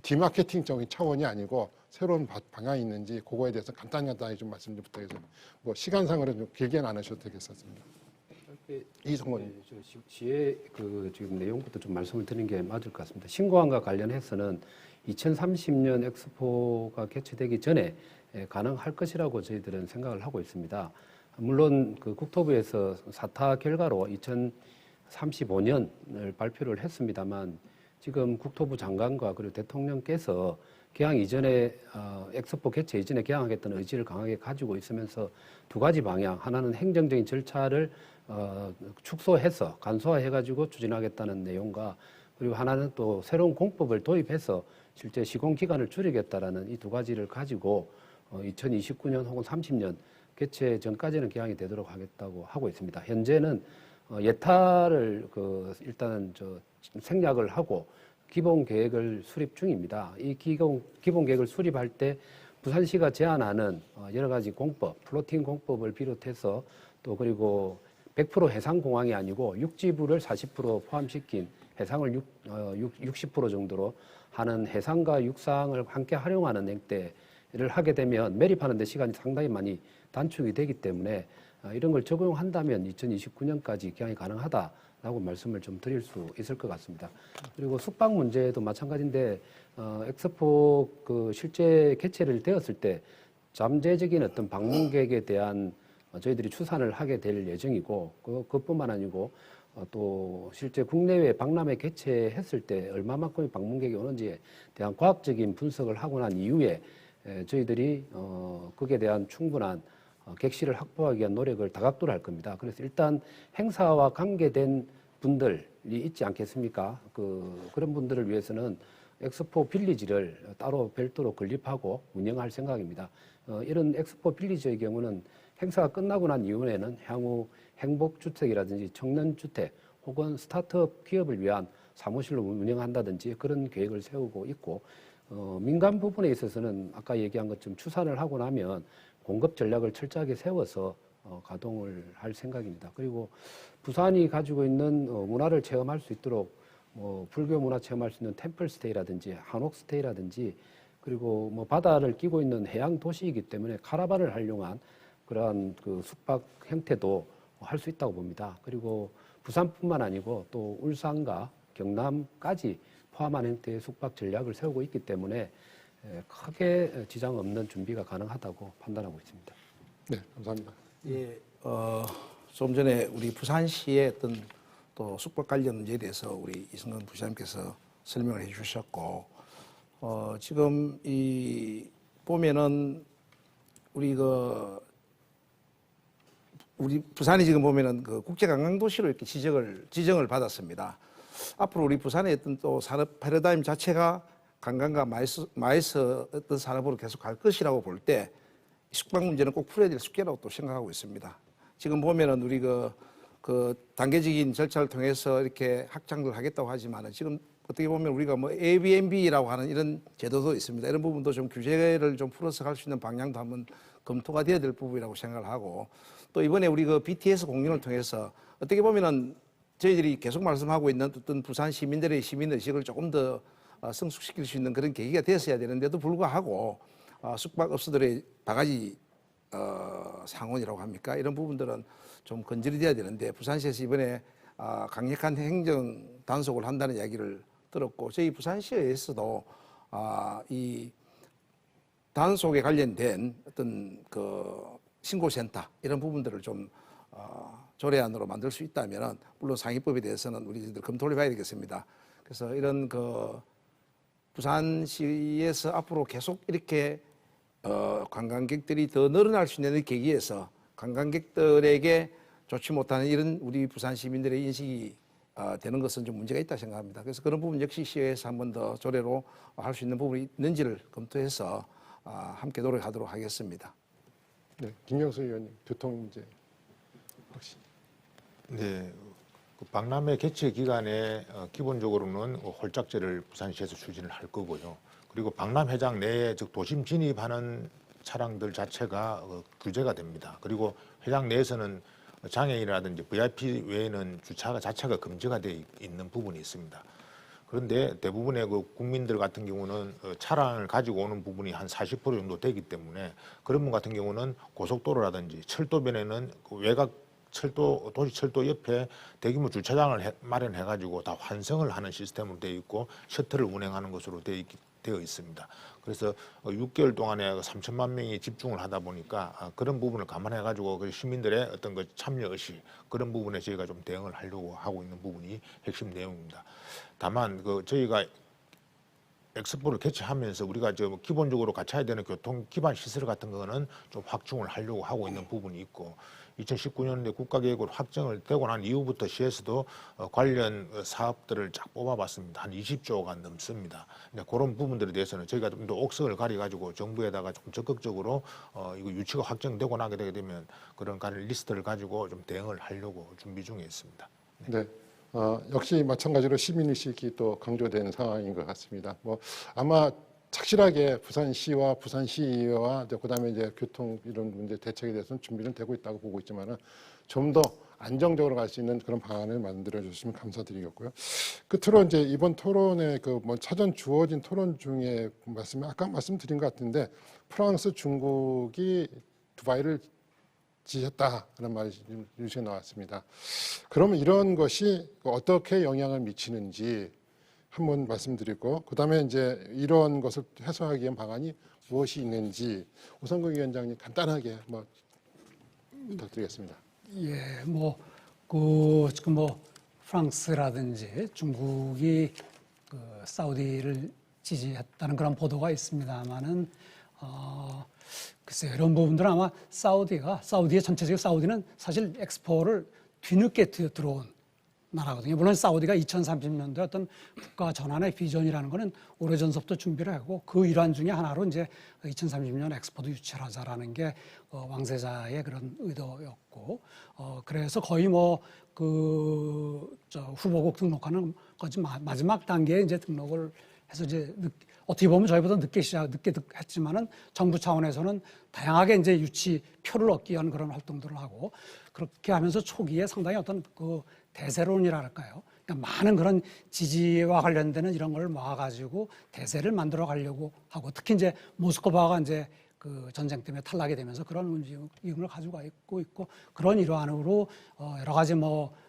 [SPEAKER 1] 디마케팅적인 차원이 아니고 새로운 방향이 있는지 그거에 대해서 간단히 좀 말씀 좀 부탁드립니다. 뭐 시간상으로 좀 길게는 안 하셔도 되겠습니다. 이성원.
[SPEAKER 4] 시의 그 지금 내용부터 좀 말씀을 드리는 게 맞을 것 같습니다. 신공항과 관련해서는 2030년 엑스포가 개최되기 전에 가능할 것이라고 저희들은 생각을 하고 있습니다. 물론 그 국토부에서 사타 결과로 2035년을 발표를 했습니다만 지금 국토부 장관과 그리고 대통령께서 개항 이전에 엑스포 개최 이전에 개항하겠다는 의지를 강하게 가지고 있으면서 두 가지 방향, 하나는 행정적인 절차를 축소해서 간소화해가지고 추진하겠다는 내용과 그리고 하나는 또 새로운 공법을 도입해서 실제 시공 기간을 줄이겠다라는 이 두 가지를 가지고 2029년 혹은 30년 개최 전까지는 개항이 되도록 하겠다고 하고 있습니다. 현재는 예타를 일단은 생략을 하고 기본 계획을 수립 중입니다. 이 기본 계획을 수립할 때 부산시가 제안하는 여러 가지 공법, 플로팅 공법을 비롯해서 또 그리고 100% 해상 공항이 아니고 육지부를 40% 포함시킨 해상을 60% 정도로 하는 해상과 육상을 함께 활용하는 행태를 하게 되면 매립하는 데 시간이 상당히 많이 단축이 되기 때문에 이런 걸 적용한다면 2029년까지 개항이 가능하다라고 말씀을 좀 드릴 수 있을 것 같습니다. 그리고 숙박 문제도 마찬가지인데 엑스포 그 실제 개최를 되었을 때 잠재적인 어떤 방문객에 대한 저희들이 추산을 하게 될 예정이고 그것뿐만 아니고 또 실제 국내외 박람회 개최했을 때 얼마만큼의 방문객이 오는지에 대한 과학적인 분석을 하고 난 이후에 저희들이 거기에 대한 충분한 객실을 확보하기 위한 노력을 다각도로 할 겁니다. 그래서 일단 행사와 관계된 분들이 있지 않겠습니까? 그런 분들을 위해서는 엑스포 빌리지를 따로 별도로 건립하고 운영할 생각입니다. 이런 엑스포 빌리지의 경우는 행사가 끝나고 난 이후에는 향후 행복주택이라든지 청년주택 혹은 스타트업 기업을 위한 사무실로 운영한다든지 그런 계획을 세우고 있고 민간 부분에 있어서는 아까 얘기한 것처럼 추산을 하고 나면 공급 전략을 철저하게 세워서 가동을 할 생각입니다. 그리고 부산이 가지고 있는 문화를 체험할 수 있도록 불교 문화 체험할 수 있는 템플스테이라든지 한옥스테이라든지 그리고 바다를 끼고 있는 해양 도시이기 때문에 카라반을 활용한 그러한 그 숙박 형태도 할 수 있다고 봅니다. 그리고 부산뿐만 아니고 또 울산과 경남까지 포함한 형태의 숙박 전략을 세우고 있기 때문에 크게 지장 없는 준비가 가능하다고 판단하고 있습니다.
[SPEAKER 1] 네, 감사합니다.
[SPEAKER 2] 예, 좀 전에 우리 부산시의 어떤 또 숙박 관련 문제에 대해서 우리 이승근 부시장님께서 설명을 해주셨고, 지금 보면은 우리 부산이 지금 보면은 그 국제관광도시로 이렇게 지정을 받았습니다. 앞으로 우리 부산의 어떤 또 산업 패러다임 자체가 관광과 마이스 어떤 산업으로 계속 갈 것이라고 볼 때 숙박 문제는 꼭 풀어야 될 숙제라고 또 생각하고 있습니다. 지금 보면은 우리 그 단계적인 절차를 통해서 이렇게 확장을 하겠다고 하지만은 지금 어떻게 보면 우리가 Airbnb라고 하는 이런 제도도 있습니다. 이런 부분도 좀 규제를 좀 풀어서 갈 수 있는 방향도 한번 검토가 되어야 될 부분이라고 생각을 하고 또 이번에 우리 그 BTS 공연을 통해서 어떻게 보면은 저희들이 계속 말씀하고 있는 어떤 부산 시민들의 시민의식을 조금 더 성숙시킬 수 있는 그런 계기가 됐어야 되는데도 불구하고 숙박업소들의 바가지 상원이라고 합니까? 이런 부분들은 좀 건질이 돼야 되는데 부산시에서 이번에 강력한 행정 단속을 한다는 이야기를 들었고 저희 부산시에서도 이 단속에 관련된 어떤 그 신고센터 이런 부분들을 좀 조례안으로 만들 수 있다면은 물론 상위법에 대해서는 우리들 검토를 해봐야 되겠습니다. 그래서 이런 그 부산시에서 앞으로 계속 이렇게 관광객들이 더 늘어날 수 있는 계기에서 관광객들에게 좋지 못하는 이런 우리 부산 시민들의 인식이 되는 것은 좀 문제가 있다 생각합니다. 그래서 그런 부분 역시 시에서 한 번 더 조례로 할 수 있는 부분이 있는지를 검토해서 함께 노력하도록 하겠습니다.
[SPEAKER 1] 네, 김경수 의원님, 교통 문제 혹시.
[SPEAKER 5] 네, 그 박람회 개최 기간에 기본적으로는 홀짝제를 부산시에서 추진을 할 거고요. 그리고 박람회장 내에 즉 도심 진입하는 차량들 자체가 규제가 됩니다. 그리고 회장 내에서는 장애인이라든지 VIP 외에는 주차가 자체가 금지가 되어 있는 부분이 있습니다. 그런데 대부분의 그 국민들 같은 경우는 차량을 가지고 오는 부분이 한 40% 정도 되기 때문에 그런 분 같은 경우는 고속도로라든지 철도변에는 그 외곽 철도, 도시철도 옆에 대규모 주차장을 마련해가지고 다 환승을 하는 시스템으로 되어 있고 셔틀을 운행하는 것으로 되어 있습니다. 그래서 6개월 동안에 3천만 명이 집중을 하다 보니까 그런 부분을 감안해가지고 그 시민들의 어떤 그 참여 의식 그런 부분에 저희가 좀 대응을 하려고 하고 있는 부분이 핵심 내용입니다. 다만 그 저희가 엑스포를 개최하면서 우리가 저 기본적으로 갖춰야 되는 교통 기반 시설 같은 거는 좀 확충을 하려고 하고 있는 부분이 있고 2019년도에 국가계획으로 확정을 되고 난 이후부터 시에서도 관련 사업들을 쫙 뽑아봤습니다. 한 20조가 넘습니다. 그런 부분들에 대해서는 저희가 좀 더 옥석을 가려가지고 정부에다가 좀 적극적으로 이거 유치가 확정되고 나게 되게 되면 그런 관련 리스트를 가지고 좀 대응을 하려고 준비 중에 있습니다.
[SPEAKER 1] 네. 역시 마찬가지로 시민의식이 또 강조되는 상황인 것 같습니다. 뭐 아마 착실하게 부산시와 부산시의회와 그다음에 이제 교통 이런 문제 대책에 대해서는 준비는 되고 있다고 보고 있지만은 좀 더 안정적으로 갈 수 있는 그런 방안을 만들어 주시면 감사드리겠고요. 끝으로 이제 이번 토론에 그 뭐 사전 주어진 토론 중에 아까 말씀드린 것 같은데 프랑스, 중국이 두바이를 지셨다는 말이 뉴스에 나왔습니다. 그러면 이런 것이 어떻게 영향을 미치는지 한번 말씀드리고 그다음에 이제 이런 것을 해소하기 위한 방안이 무엇이 있는지 오성근 위원장님 간단하게 뭐 부탁드리겠습니다.
[SPEAKER 3] 예, 지금 프랑스라든지 중국이 그 사우디를 지지했다는 그런 보도가 있습니다만은 글쎄요, 이런 부분들은 아마 사우디의 전체적인 사우디는 사실 엑스포를 뒤늦게 들어온 나라거든요. 물론 사우디가 2030년도에 어떤 국가 전환의 비전이라는 거는 오래전부터 준비를 하고 그 일환 중에 하나로 이제 2030년 엑스포도 유치를 하자라는 게 왕세자의 그런 의도였고 그래서 거의 후보국 등록하는 거지 마지막 단계에 이제 등록을 해서 이제 어떻게 보면 저희보다 늦게 했지만은 정부 차원에서는 다양하게 이제 유치 표를 얻기 위한 그런 활동들을 하고 그렇게 하면서 초기에 상당히 어떤 그 대세론이랄까요. 그러니까 많은 그런 지지와 관련되는 이런 걸 모아가지고 대세를 만들어 가려고 하고 특히 이제 모스크바가 이제 그 전쟁 때문에 탈락이 되면서 그런 움직임을 가지고 있고 그런 일환으로 여러 가지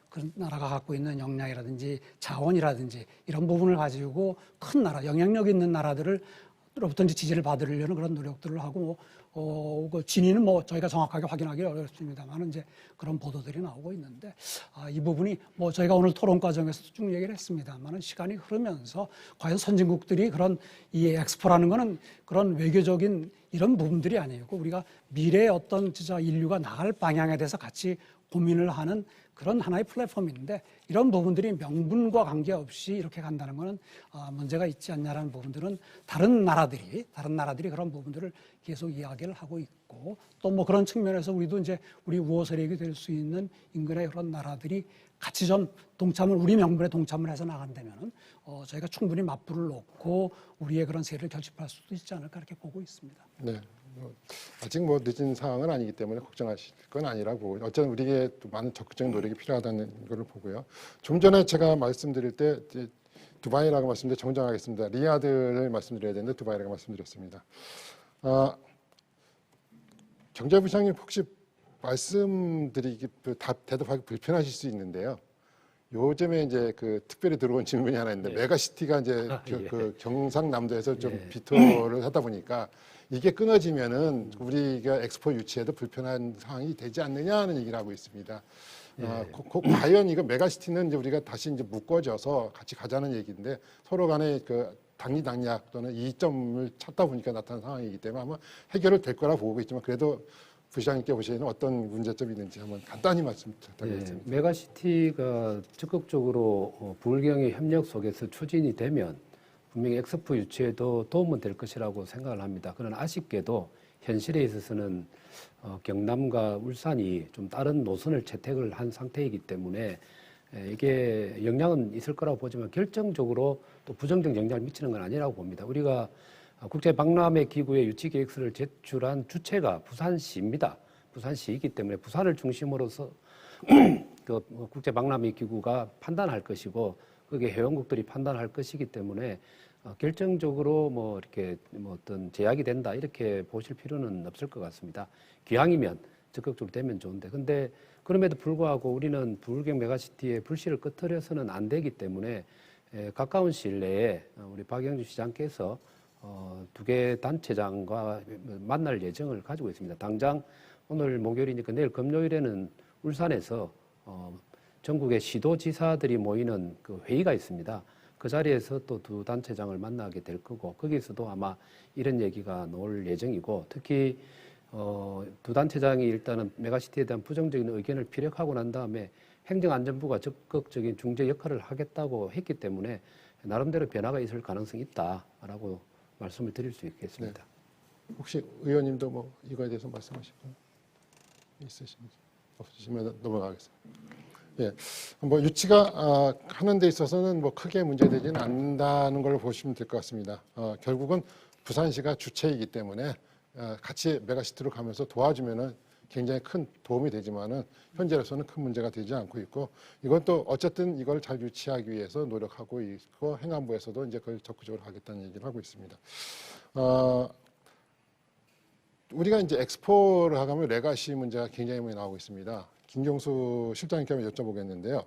[SPEAKER 3] 그 나라가 갖고 있는 역량이라든지 자원이라든지 이런 부분을 가지고 큰 나라, 영향력 있는 나라들로부터 이제 지지를 받으려는 그런 노력들을 하고 그 진위는 저희가 정확하게 확인하기 어렵습니다만 이제 그런 보도들이 나오고 있는데 이 부분이 저희가 오늘 토론 과정에서도 쭉 얘기를 했습니다만 시간이 흐르면서 과연 선진국들이 그런 이 엑스포라는 거는 그런 외교적인 이런 부분들이 아니고 우리가 미래의 어떤 진짜 인류가 나갈 방향에 대해서 같이 고민을 하는 그런 하나의 플랫폼인데 이런 부분들이 명분과 관계없이 이렇게 간다는 것은 문제가 있지 않냐라는 부분들은 다른 나라들이 그런 부분들을 계속 이야기를 하고 있고 또 그런 측면에서 우리도 이제 우리 우호 세력이 될 수 있는 인근의 그런 나라들이 같이 좀 우리 명분에 동참을 해서 나간다면은 저희가 충분히 맞불을 놓고 우리의 그런 세를 결집할 수도 있지 않을까 이렇게 보고 있습니다.
[SPEAKER 1] 네. 아직 늦은 상황은 아니기 때문에 걱정하실 건 아니라고 어쨌든 우리에게 또 많은 적극적인 노력이 필요하다는 것을 보고요. 좀 전에 제가 말씀드릴 때 두바이라고 말씀드려 정정하겠습니다. 리야드를 말씀드려야 되는데 두바이라고 말씀드렸습니다. 경제부장님 혹시 말씀드리기 대답하기 불편하실 수 있는데요. 요즘에 이제 그 특별히 들어온 질문이 하나 있는데 메가시티가 이제 그 경상남도에서 좀 비토를 하다 보니까 이게 끊어지면은 우리가 엑스포 유치에도 불편한 상황이 되지 않느냐 하는 얘기를 하고 있습니다. 과연 이거 메가시티는 이제 우리가 다시 이제 묶어져서 같이 가자는 얘기인데 서로 간에 그 당리당략 또는 이점을 찾다 보니까 나타난 상황이기 때문에 아마 해결을 될 거라 보고 있지만 그래도 부시장님께 보시기에는 어떤 문제점이 있는지 한번 간단히 말씀 부탁드리겠습니다.
[SPEAKER 4] 메가시티가 적극적으로 부울경의 협력 속에서 추진이 되면 분명히 엑스포 유치에도 도움은 될 것이라고 생각을 합니다. 그러나 아쉽게도 현실에 있어서는 경남과 울산이 좀 다른 노선을 채택을 한 상태이기 때문에 이게 영향은 있을 거라고 보지만 결정적으로 또 부정적 영향을 미치는 건 아니라고 봅니다. 우리가 국제박람회 기구의 유치 계획서를 제출한 주체가 부산시입니다. 부산시이기 때문에 부산을 중심으로서 그 국제박람회 기구가 판단할 것이고 그게 회원국들이 판단할 것이기 때문에 결정적으로 뭐 이렇게 뭐 어떤 제약이 된다 이렇게 보실 필요는 없을 것 같습니다. 기왕이면 적극적으로 되면 좋은데 근데 그럼에도 불구하고 우리는 부울경 메가시티의 불씨를 끄트려서는 안 되기 때문에 가까운 시일 내에 우리 박영주 시장께서 두 개 단체장과 만날 예정을 가지고 있습니다. 당장 오늘 목요일이니까 내일 금요일에는 울산에서 전국의 시도지사들이 모이는 그 회의가 있습니다. 그 자리에서 또 두 단체장을 만나게 될 거고 거기서도 아마 이런 얘기가 나올 예정이고 특히 두 단체장이 일단은 메가시티에 대한 부정적인 의견을 피력하고 난 다음에 행정안전부가 적극적인 중재 역할을 하겠다고 했기 때문에 나름대로 변화가 있을 가능성이 있다라고 말씀을 드릴 수 있겠습니다.
[SPEAKER 1] 네. 혹시 의원님도 뭐 이거에 대해서 말씀하실 거 있으신지 없으시면 넘어가겠습니다. 예, 뭐 유치가 하는 데 있어서는 뭐 크게 문제되지는 않는다는 걸 보시면 될 것 같습니다. 결국은 부산시가 주체이기 때문에 같이 메가시티로 가면서 도와주면은 굉장히 큰 도움이 되지만은 현재로서는 큰 문제가 되지 않고 있고 이건 또 어쨌든 이걸 잘 유치하기 위해서 노력하고 있고 행안부에서도 이제 그걸 적극적으로 하겠다는 얘기를 하고 있습니다. 우리가 이제 엑스포를 하면 레가시 문제가 굉장히 많이 나오고 있습니다. 김경수 실장님께 한번 여쭤보겠는데요.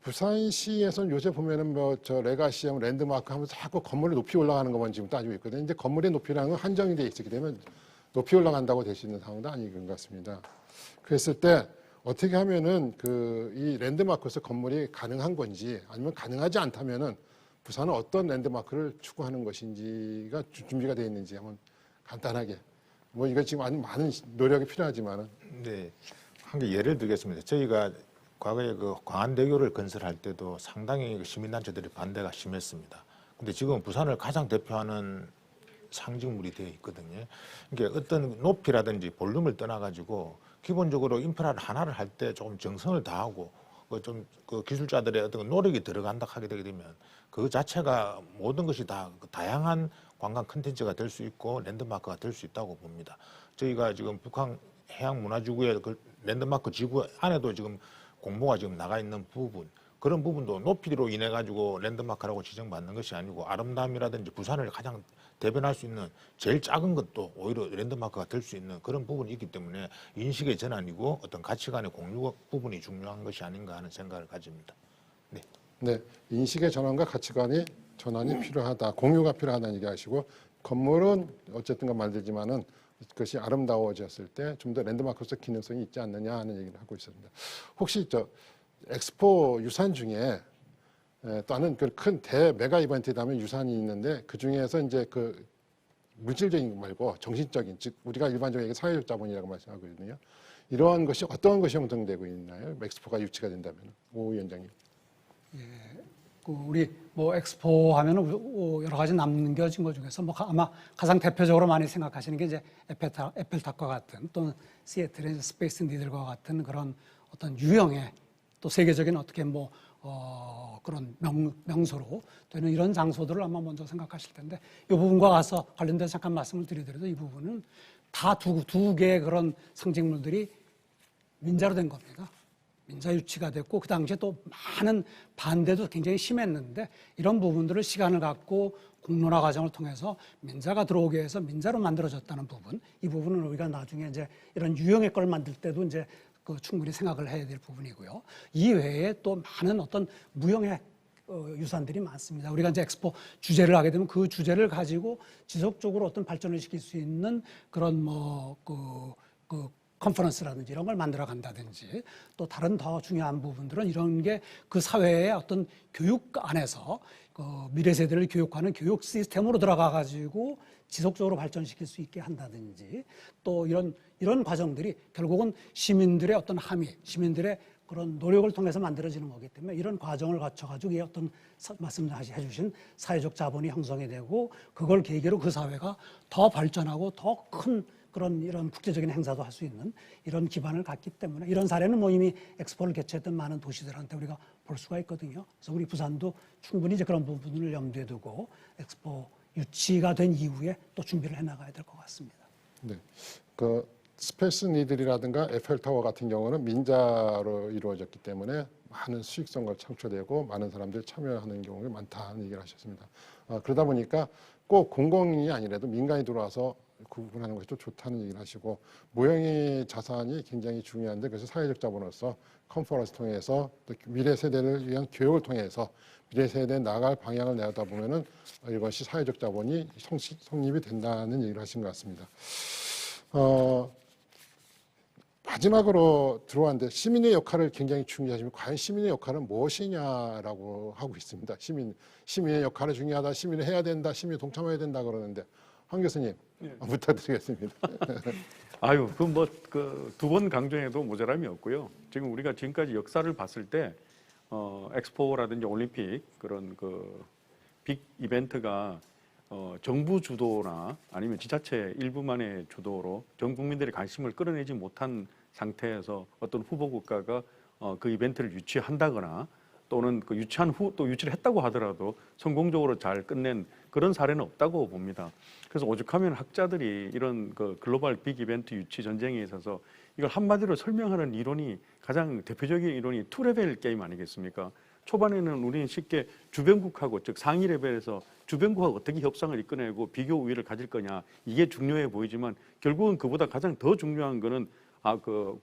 [SPEAKER 1] 부산시에서는 요새 보면은 뭐 저 레가시 하면 랜드마크 하면서 자꾸 건물의 높이 올라가는 것만 지금 따지고 있거든요. 이제 건물의 높이라는 건 한정이 돼 있기 때문에 높이 올라간다고 될 수 있는 상황도 아닌 것 같습니다. 그랬을 때 어떻게 하면은 이 랜드마크에서 건물이 가능한 건지 아니면 가능하지 않다면은 부산은 어떤 랜드마크를 추구하는 것인지가 준비가 되어 있는지 한번 간단하게 뭐 이거 지금 많은 노력이 필요하지만은
[SPEAKER 5] 네, 한 개 예를 들겠습니다. 저희가 과거에 그 광안대교를 건설할 때도 상당히 시민단체들이 반대가 심했습니다. 근데 지금 부산을 가장 대표하는 상징물이 되어 있거든요. 그러니까 어떤 높이라든지 볼륨을 떠나가지고 기본적으로 인프라를 하나를 할 때 조금 정성을 다하고 그 기술자들의 어떤 노력이 들어간다 하게 되게 되면 그 자체가 모든 것이 다 다양한 관광 콘텐츠가 될 수 있고 랜드마크가 될 수 있다고 봅니다. 저희가 지금 북한 해양문화지구의 그 랜드마크 지구 안에도 지금 공모가 지금 나가 있는 부분 그런 부분도 높이로 인해 가지고 랜드마크라고 지정받는 것이 아니고 아름다움이라든지 부산을 가장 대변할 수 있는 제일 작은 것도 오히려 랜드마크가 될 수 있는 그런 부분이 있기 때문에 인식의 전환이고 어떤 가치관의 공유 부분이 중요한 것이 아닌가 하는 생각을 가집니다. 네.
[SPEAKER 1] 네, 인식의 전환과 가치관의 전환이 필요하다, 공유가 필요하다는 얘기하시고 건물은 어쨌든 간 말되지만은 그것이 아름다워졌을 때 좀 더 랜드마크로서 기능성이 있지 않느냐 하는 얘기를 하고 있습니다. 혹시 엑스포 유산 중에 또는 그 큰 메가 이벤트라면 유산이 있는데 그 중에서 이제 그 물질적인 거 말고 정신적인 즉 우리가 일반적으로 사회적 자본이라고 말씀하거든요. 이러한 것이 어떤 것이 형성되고 있나요? 엑스포가 유치가 된다면 오 위원장님.
[SPEAKER 3] 우리 뭐 엑스포 하면은 여러 가지 남겨진 것 중에서 뭐 아마 가장 대표적으로 많이 생각하시는 게 이제 에펠탑과 같은 또는 시애틀의 스페이스 니들과 같은 그런 어떤 유형의 또 세계적인 어떻게 뭐 그런 명소로 되는 이런 장소들을 아마 먼저 생각하실 텐데 이 부분과 가서 관련돼서 잠깐 말씀을 드리더라도 이 부분은 다 두 개의 그런 상징물들이 민자로 된 겁니다. 민자 유치가 됐고 그 당시에 또 많은 반대도 굉장히 심했는데 이런 부분들을 시간을 갖고 공론화 과정을 통해서 민자가 들어오게 해서 민자로 만들어졌다는 부분, 이 부분은 우리가 나중에 이제 이런 유형의 걸 만들 때도 이제 그 충분히 생각을 해야 될 부분이고요. 이 외에 또 많은 어떤 무형의 유산들이 많습니다. 우리가 이제 엑스포 주제를 하게 되면 그 주제를 가지고 지속적으로 어떤 발전을 시킬 수 있는 그런 컨퍼런스라든지 이런 걸 만들어 간다든지, 또 다른 더 중요한 부분들은 이런 게 그 사회의 어떤 교육 안에서 미래 세대를 교육하는 교육 시스템으로 들어가 가지고 지속적으로 발전시킬 수 있게 한다든지, 또 이런 과정들이 결국은 시민들의 어떤 함의, 시민들의 그런 노력을 통해서 만들어지는 거기 때문에 이런 과정을 거쳐가지고 이 어떤 말씀해 주신 사회적 자본이 형성이 되고, 그걸 계기로 그 사회가 더 발전하고 더 큰 그런 이런 국제적인 행사도 할 수 있는 이런 기반을 갖기 때문에, 이런 사례는 뭐 이미 엑스포를 개최했던 많은 도시들한테 우리가 볼 수가 있거든요. 그래서 우리 부산도 충분히 이제 그런 부분을 염두에 두고 엑스포 유치가 된 이후에 또 준비를 해나가야 될 것 같습니다.
[SPEAKER 1] 네, 그 스페이스 니들이라든가 에펠타워 같은 경우는 민자로 이루어졌기 때문에 많은 수익성과 창출되고 많은 사람들이 참여하는 경우가 많다는 얘기를 하셨습니다. 그러다 보니까 꼭 공공이 아니라도 민간이 들어와서 구분하는 것이 또 좋다는 얘기를 하시고, 모형의 자산이 굉장히 중요한데, 그래서 사회적 자본으로서 컨퍼런스 통해서 또 미래 세대를 위한 교육을 통해서 미래 세대에 나갈 방향을 내다 보면은 이것이 사회적 자본이 성립이 된다는 얘기를 하신 것 같습니다. 마지막으로 들어왔는데, 시민의 역할을 굉장히 중요하시면 과연 시민의 역할은 무엇이냐라고 하고 있습니다. 시민의 역할이 중요하다, 시민이 해야 된다, 시민이 동참해야 된다 그러는데, 황 교수님 부탁드리겠습니다.
[SPEAKER 6] 아유, 두 번 강조해도 모자람이 없고요. 지금 우리가 지금까지 역사를 봤을 때 엑스포라든지 올림픽 그런 빅 이벤트가 정부 주도나 아니면 지자체 일부만의 주도로 전 국민들의 관심을 끌어내지 못한 상태에서 어떤 후보 국가가 그 이벤트를 유치한다거나, 또는 그 유치한 후 또 유치를 했다고 하더라도 성공적으로 잘 끝낸 그런 사례는 없다고 봅니다. 그래서 오죽하면 학자들이 이런 그 글로벌 빅 이벤트 유치 전쟁에 있어서 이걸 한마디로 설명하는 이론이, 가장 대표적인 이론이 투레벨 게임 아니겠습니까? 초반에는 우리는 쉽게 주변국하고, 즉 상위 레벨에서 주변국하고 어떻게 협상을 이끌어내고 비교 우위를 가질 거냐, 이게 중요해 보이지만 결국은 그보다 가장 더 중요한 거는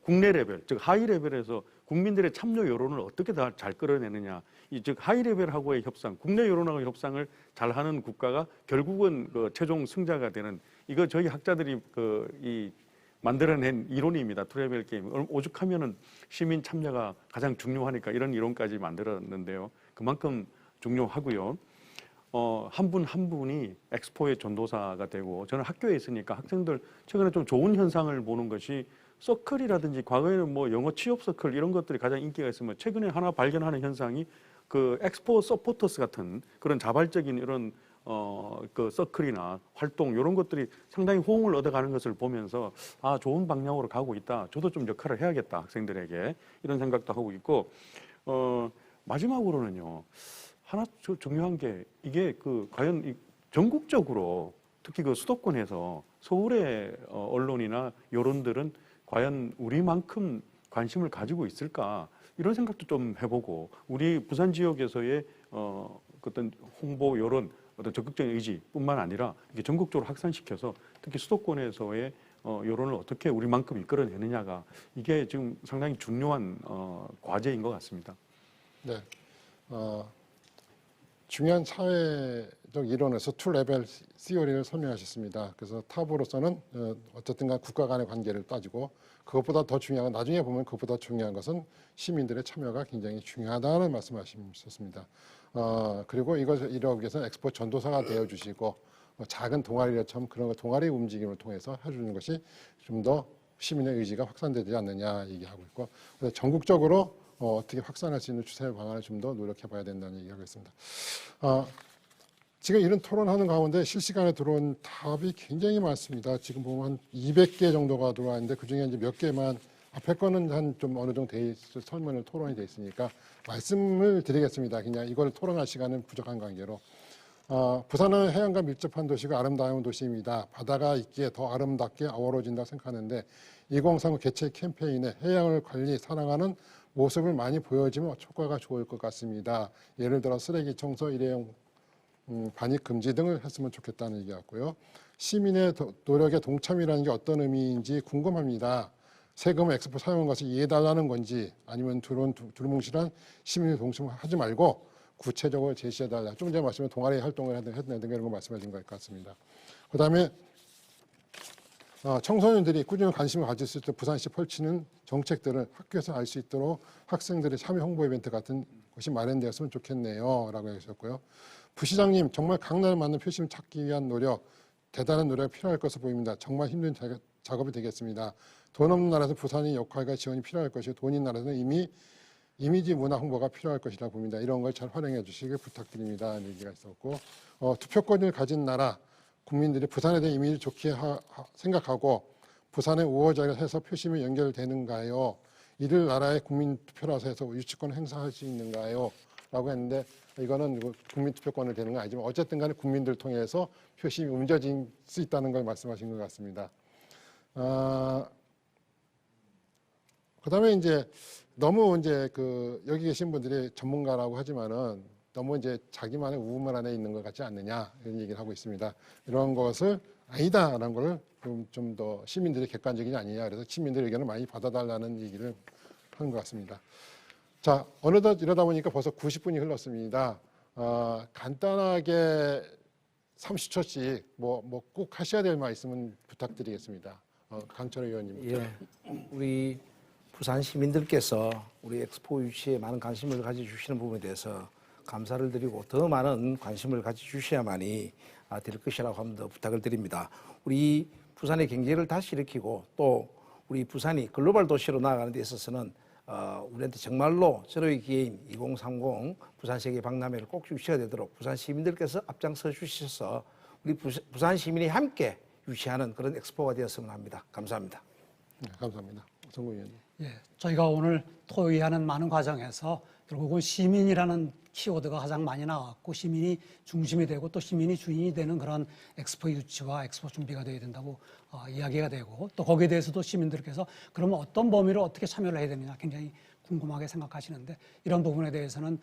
[SPEAKER 6] 국내 레벨, 즉 하위 레벨에서 국민들의 참여 여론을 어떻게 다 잘 끌어내느냐, 즉 하위 레벨하고의 협상, 국내 여론하고의 협상을 잘하는 국가가 결국은 최종 승자가 되는, 이거 저희 학자들이 만들어낸 이론입니다. 투레벨 게임. 오죽하면은 시민 참여가 가장 중요하니까 이런 이론까지 만들었는데요. 그만큼 중요하고요. 한 분 한 분이 엑스포의 전도사가 되고, 저는 학교에 있으니까 학생들 최근에 좀 좋은 현상을 보는 것이, 서클이라든지 과거에는 뭐 영어 취업 서클 이런 것들이 가장 인기가 있으면 최근에 하나 발견하는 현상이 그 엑스포 서포터스 같은 그런 자발적인 이런 그 서클이나 활동 이런 것들이 상당히 호응을 얻어가는 것을 보면서 좋은 방향으로 가고 있다. 저도 좀 역할을 해야겠다, 학생들에게, 이런 생각도 하고 있고, 마지막으로는요, 하나 중요한 게, 이게 과연 전국적으로 특히 수도권에서 서울의 언론이나 여론들은 과연 우리만큼 관심을 가지고 있을까, 이런 생각도 좀 해보고, 우리 부산 지역에서의 어떤 홍보 여론, 어떤 적극적인 의지뿐만 아니라 이게 전국적으로 확산시켜서 특히 수도권에서의 여론을 어떻게 우리만큼 이끌어내느냐가, 이게 지금 상당히 중요한 과제인 것 같습니다.
[SPEAKER 1] 네, 중요한 사회적 이론에서 투 레벨 시어리를 설명하셨습니다. 그래서 탑으로서는 어쨌든 간 국가 간의 관계를 따지고, 그것보다 더 중요한, 나중에 보면 그것보다 중요한 것은 시민들의 참여가 굉장히 중요하다는 말씀하셨습니다. 그리고 이것을 이루기 위해서는 엑스포 전도사가 되어주시고, 작은 동아리처럼 그런 동아리 움직임을 통해서 해주는 것이 좀 더 시민의 의지가 확산되지 않느냐 얘기하고 있고, 그래서 전국적으로 어떻게 확산할 수 있는 추세 방안을 좀 더 노력해 봐야 된다는 얘기하고 있습니다. 지금 이런 토론하는 가운데 실시간에 들어온 답이 굉장히 많습니다. 지금 보면 한 200개 정도가 들어왔는데, 그중에 이제 몇 개만, 앞에 거는 한 좀 어느 정도 설문을 토론이 돼 있으니까 말씀을 드리겠습니다. 그냥 이걸 토론할 시간은 부족한 관계로. 부산은 해안과 밀접한 도시가 아름다운 도시입니다. 바다가 있기에 더 아름답게 어우러진다고 생각하는데, 2035 개최 캠페인에 해양을 관리, 사랑하는 모습을 많이 보여주면 효과가 좋을 것 같습니다. 예를 들어 쓰레기 청소, 일회용 반입 금지 등을 했으면 좋겠다는 얘기였고요. 시민의 노력의 동참이라는 게 어떤 의미인지 궁금합니다. 세금 엑스포 사용한 것을 이해해달라는 건지 아니면 두루뭉실한 시민의 동참하지 말고 구체적으로 제시해달라. 좀 전에 말씀에 동아리 활동을 했는데 이런 거 말씀하신 것 같습니다. 그다음에 청소년들이 꾸준히 관심을 가질 수 있도록 부산시 펼치는 정책들을 학교에서 알 수 있도록 학생들의 참여 홍보 이벤트 같은 것이 마련되었으면 좋겠네요. 라고 하셨고요. 부시장님, 정말 강남에 맞는 표심을 찾기 위한 노력, 대단한 노력이 필요할 것으로 보입니다. 정말 힘든 작업이 되겠습니다. 돈 없는 나라에서 부산의 역할과 지원이 필요할 것이고 돈 있는 나라에서는 이미 이미지 문화 홍보가 필요할 것이라 봅니다. 이런 걸 잘 활용해 주시길 부탁드립니다. 하는 얘기가 있었고 투표권을 가진 나라 국민들이 부산에 대해 이미지를 좋게 생각하고 부산의 우호적을 해서 표심이 연결되는가요? 이를 나라의 국민투표라서 해서 유치권 행사할 수 있는가요? 라고 했는데 이거는 국민투표권을 되는 건 아니지만 어쨌든 간에 국민들 통해서 표심이 옮겨질 수 있다는 걸 말씀하신 것 같습니다. 그다음에 이제 너무 이제 여기 계신 분들이 전문가라고 하지만은 너무 이제 자기만의 우물 안에 있는 것 같지 않느냐 이런 얘기를 하고 있습니다. 이런 것을 아니다라는 걸 좀 더 시민들이 객관적이지 아니냐 그래서 시민들 의견을 많이 받아달라는 얘기를 하는 것 같습니다. 자, 어느덧 이러다 보니까 벌써 90분이 흘렀습니다. 간단하게 30초씩 뭐 꼭 하셔야 될 말 있으면 부탁드리겠습니다. 강철 의원님.
[SPEAKER 2] 예, 우리 부산 시민들께서 우리 엑스포 유치에 많은 관심을 가져주시는 부분에 대해서 감사를 드리고 더 많은 관심을 가져주셔야만이 될 것이라고 합니다. 부탁을 드립니다. 우리 부산의 경제를 다시 일으키고 또 우리 부산이 글로벌 도시로 나아가는 데 있어서는 우리한테 정말로 제로의 기회인 2030 부산 세계 박람회를 꼭 유치가 되도록 부산 시민들께서 앞장서 주셔서 우리 부산 시민이 함께 유치하는 그런 엑스포가 되었으면 합니다. 감사합니다.
[SPEAKER 1] 네, 감사합니다. 정국 의원님.
[SPEAKER 3] 예, 저희가 오늘 토의하는 많은 과정에서 결국은 시민이라는 키워드가 가장 많이 나왔고 시민이 중심이 되고 또 시민이 주인이 되는 그런 엑스포 유치와 엑스포 준비가 되어야 된다고 이야기가 되고 또 거기에 대해서도 시민들께서 그러면 어떤 범위로 어떻게 참여를 해야 되느냐 굉장히 궁금하게 생각하시는데 이런 부분에 대해서는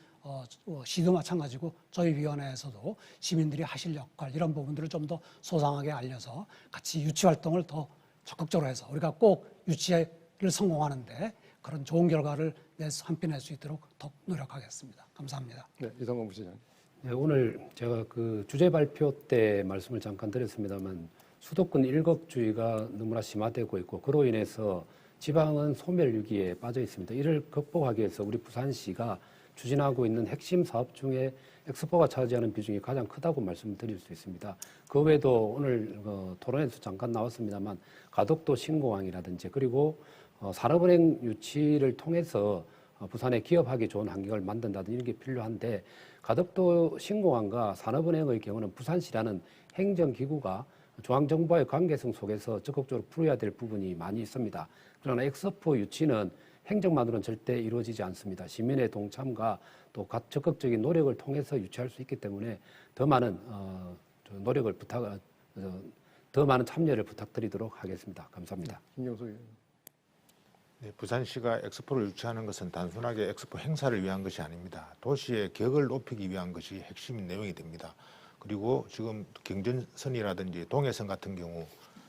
[SPEAKER 3] 시도 마찬가지고 저희 위원회에서도 시민들이 하실 역할 이런 부분들을 좀 더 소상하게 알려서 같이 유치 활동을 더 적극적으로 해서 우리가 꼭 유치를 성공하는데 그런 좋은 결과를 함께 낼 수 있도록 더 노력하겠습니다. 감사합니다.
[SPEAKER 1] 네, 이성건 부시장님.
[SPEAKER 4] 네, 오늘 제가 주제 발표 때 말씀을 잠깐 드렸습니다만 수도권 일극주의가 너무나 심화되고 있고 그로 인해서 지방은 소멸 위기에 빠져 있습니다. 이를 극복하기 위해서 우리 부산시가 추진하고 있는 핵심 사업 중에 엑스포가 차지하는 비중이 가장 크다고 말씀드릴 수 있습니다. 그 외에도 오늘 토론에서 잠깐 나왔습니다만 가덕도 신공항이라든지 그리고 산업은행 유치를 통해서 부산에 기업하기 좋은 환경을 만든다든지 이런 게 필요한데 가덕도 신공항과 산업은행의 경우는 부산시라는 행정기구가 중앙정부와의 관계성 속에서 적극적으로 풀어야 될 부분이 많이 있습니다. 그러나 엑스포 유치는 행정만으로는 절대 이루어지지 않습니다. 시민의 동참과 또 적극적인 노력을 통해서 유치할 수 있기 때문에 더 많은 더 많은 참여를 부탁드리도록 하겠습니다. 감사합니다.
[SPEAKER 1] 김경수 의원.
[SPEAKER 5] 네, 부산시가 엑스포를 유치하는 것은 단순하게 엑스포 행사를 위한 것이 아닙니다. 도시의 격을 높이기 위한 것이 핵심 내용이 됩니다. 그리고 지금 경전선이라든지 동해선 같은 경우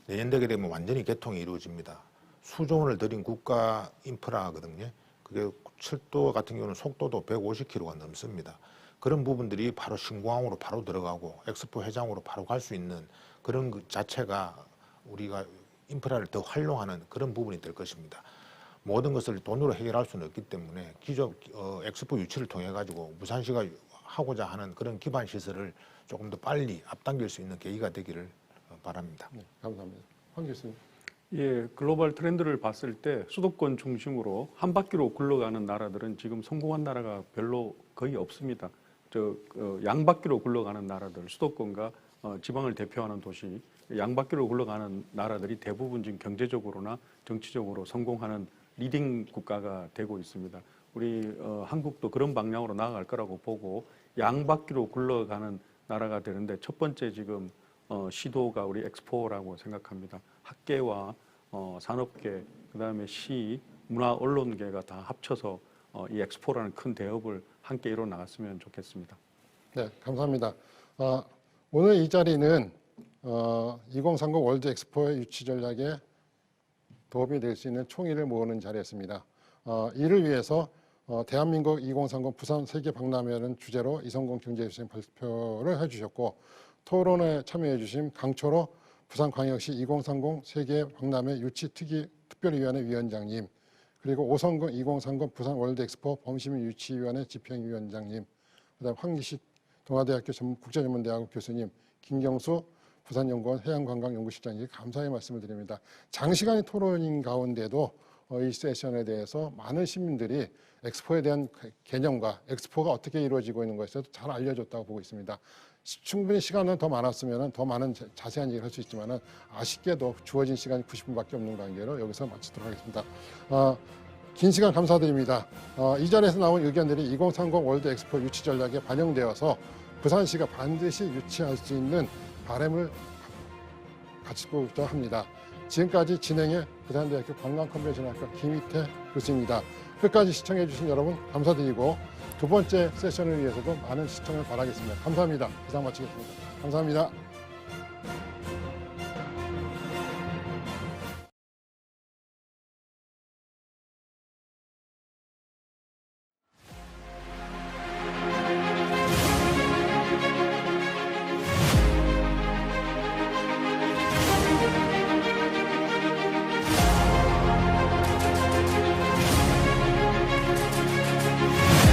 [SPEAKER 5] 내년 되게 되면 완전히 개통이 이루어집니다. 수조 원을 들인 국가 인프라거든요. 그게 철도 같은 경우는 속도도 150km가 넘습니다. 그런 부분들이 바로 신공항으로 바로 들어가고 엑스포 회장으로 바로 갈 수 있는 그런 것 자체가 우리가 인프라를 더 활용하는 그런 부분이 될 것입니다. 모든 것을 돈으로 해결할 수는 없기 때문에 엑스포 유치를 통해 가지고 부산시가 하고자 하는 그런 기반 시설을 조금 더 빨리 앞당길 수 있는 계기가 되기를 바랍니다.
[SPEAKER 1] 네, 감사합니다. 황 교수님.
[SPEAKER 6] 예, 글로벌 트렌드를 봤을 때 수도권 중심으로 한 바퀴로 굴러가는 나라들은 지금 성공한 나라가 별로 거의 없습니다. 양바퀴로 굴러가는 나라들, 수도권과 지방을 대표하는 도시, 양바퀴로 굴러가는 나라들이 대부분 지금 경제적으로나 정치적으로 성공하는 리딩 국가가 되고 있습니다. 우리 한국도 그런 방향으로 나아갈 거라고 보고 양바퀴로 굴러가는 나라가 되는데 첫 번째 지금 시도가 우리 엑스포라고 생각합니다. 학계와 산업계, 그다음에 시, 문화, 언론계가 다 합쳐서 이 엑스포라는 큰 대업을 함께 이뤄 나갔으면 좋겠습니다.
[SPEAKER 1] 네, 감사합니다. 오늘 이 자리는 2030 월드 엑스포의 유치 전략에 도움이 될 수 있는 총의를 모으는 자리였습니다. 이를 위해서 대한민국 2030 부산 세계 박람회라는 주제로 이성근 경제교수님 발표를 해주셨고, 토론에 참여해 주신 강초로 부산광역시 2030 세계 박람회 유치 특별위원회 위원장님, 그리고 오성근 2030 부산 월드 엑스포 범시민 유치위원회 집행위원장님, 그다음 황기식 동아대학교 국제전문대학원 교수님, 김경수 부산연구원 해양관광연구실장님께 감사의 말씀을 드립니다. 장시간의 토론인 가운데도 이 세션에 대해서 많은 시민들이 엑스포에 대한 개념과 엑스포가 어떻게 이루어지고 있는 것에 대해서 잘 알려줬다고 보고 있습니다. 충분히 시간은 더 많았으면 더 많은 자세한 얘기를 할 수 있지만 아쉽게도 주어진 시간이 90분밖에 없는 관계로 여기서 마치도록 하겠습니다. 긴 시간 감사드립니다. 이 자리에서 나온 의견들이 2030 월드 엑스포 유치 전략에 반영되어서 부산시가 반드시 유치할 수 있는 바람을 갖추고자 합니다. 지금까지 진행의 부산대학교 관광컨벤션학과 김희태 교수입니다. 끝까지 시청해 주신 여러분 감사드리고 두 번째 세션을 위해서도 많은 시청을 바라겠습니다. 감사합니다. 이상 마치겠습니다. 감사합니다.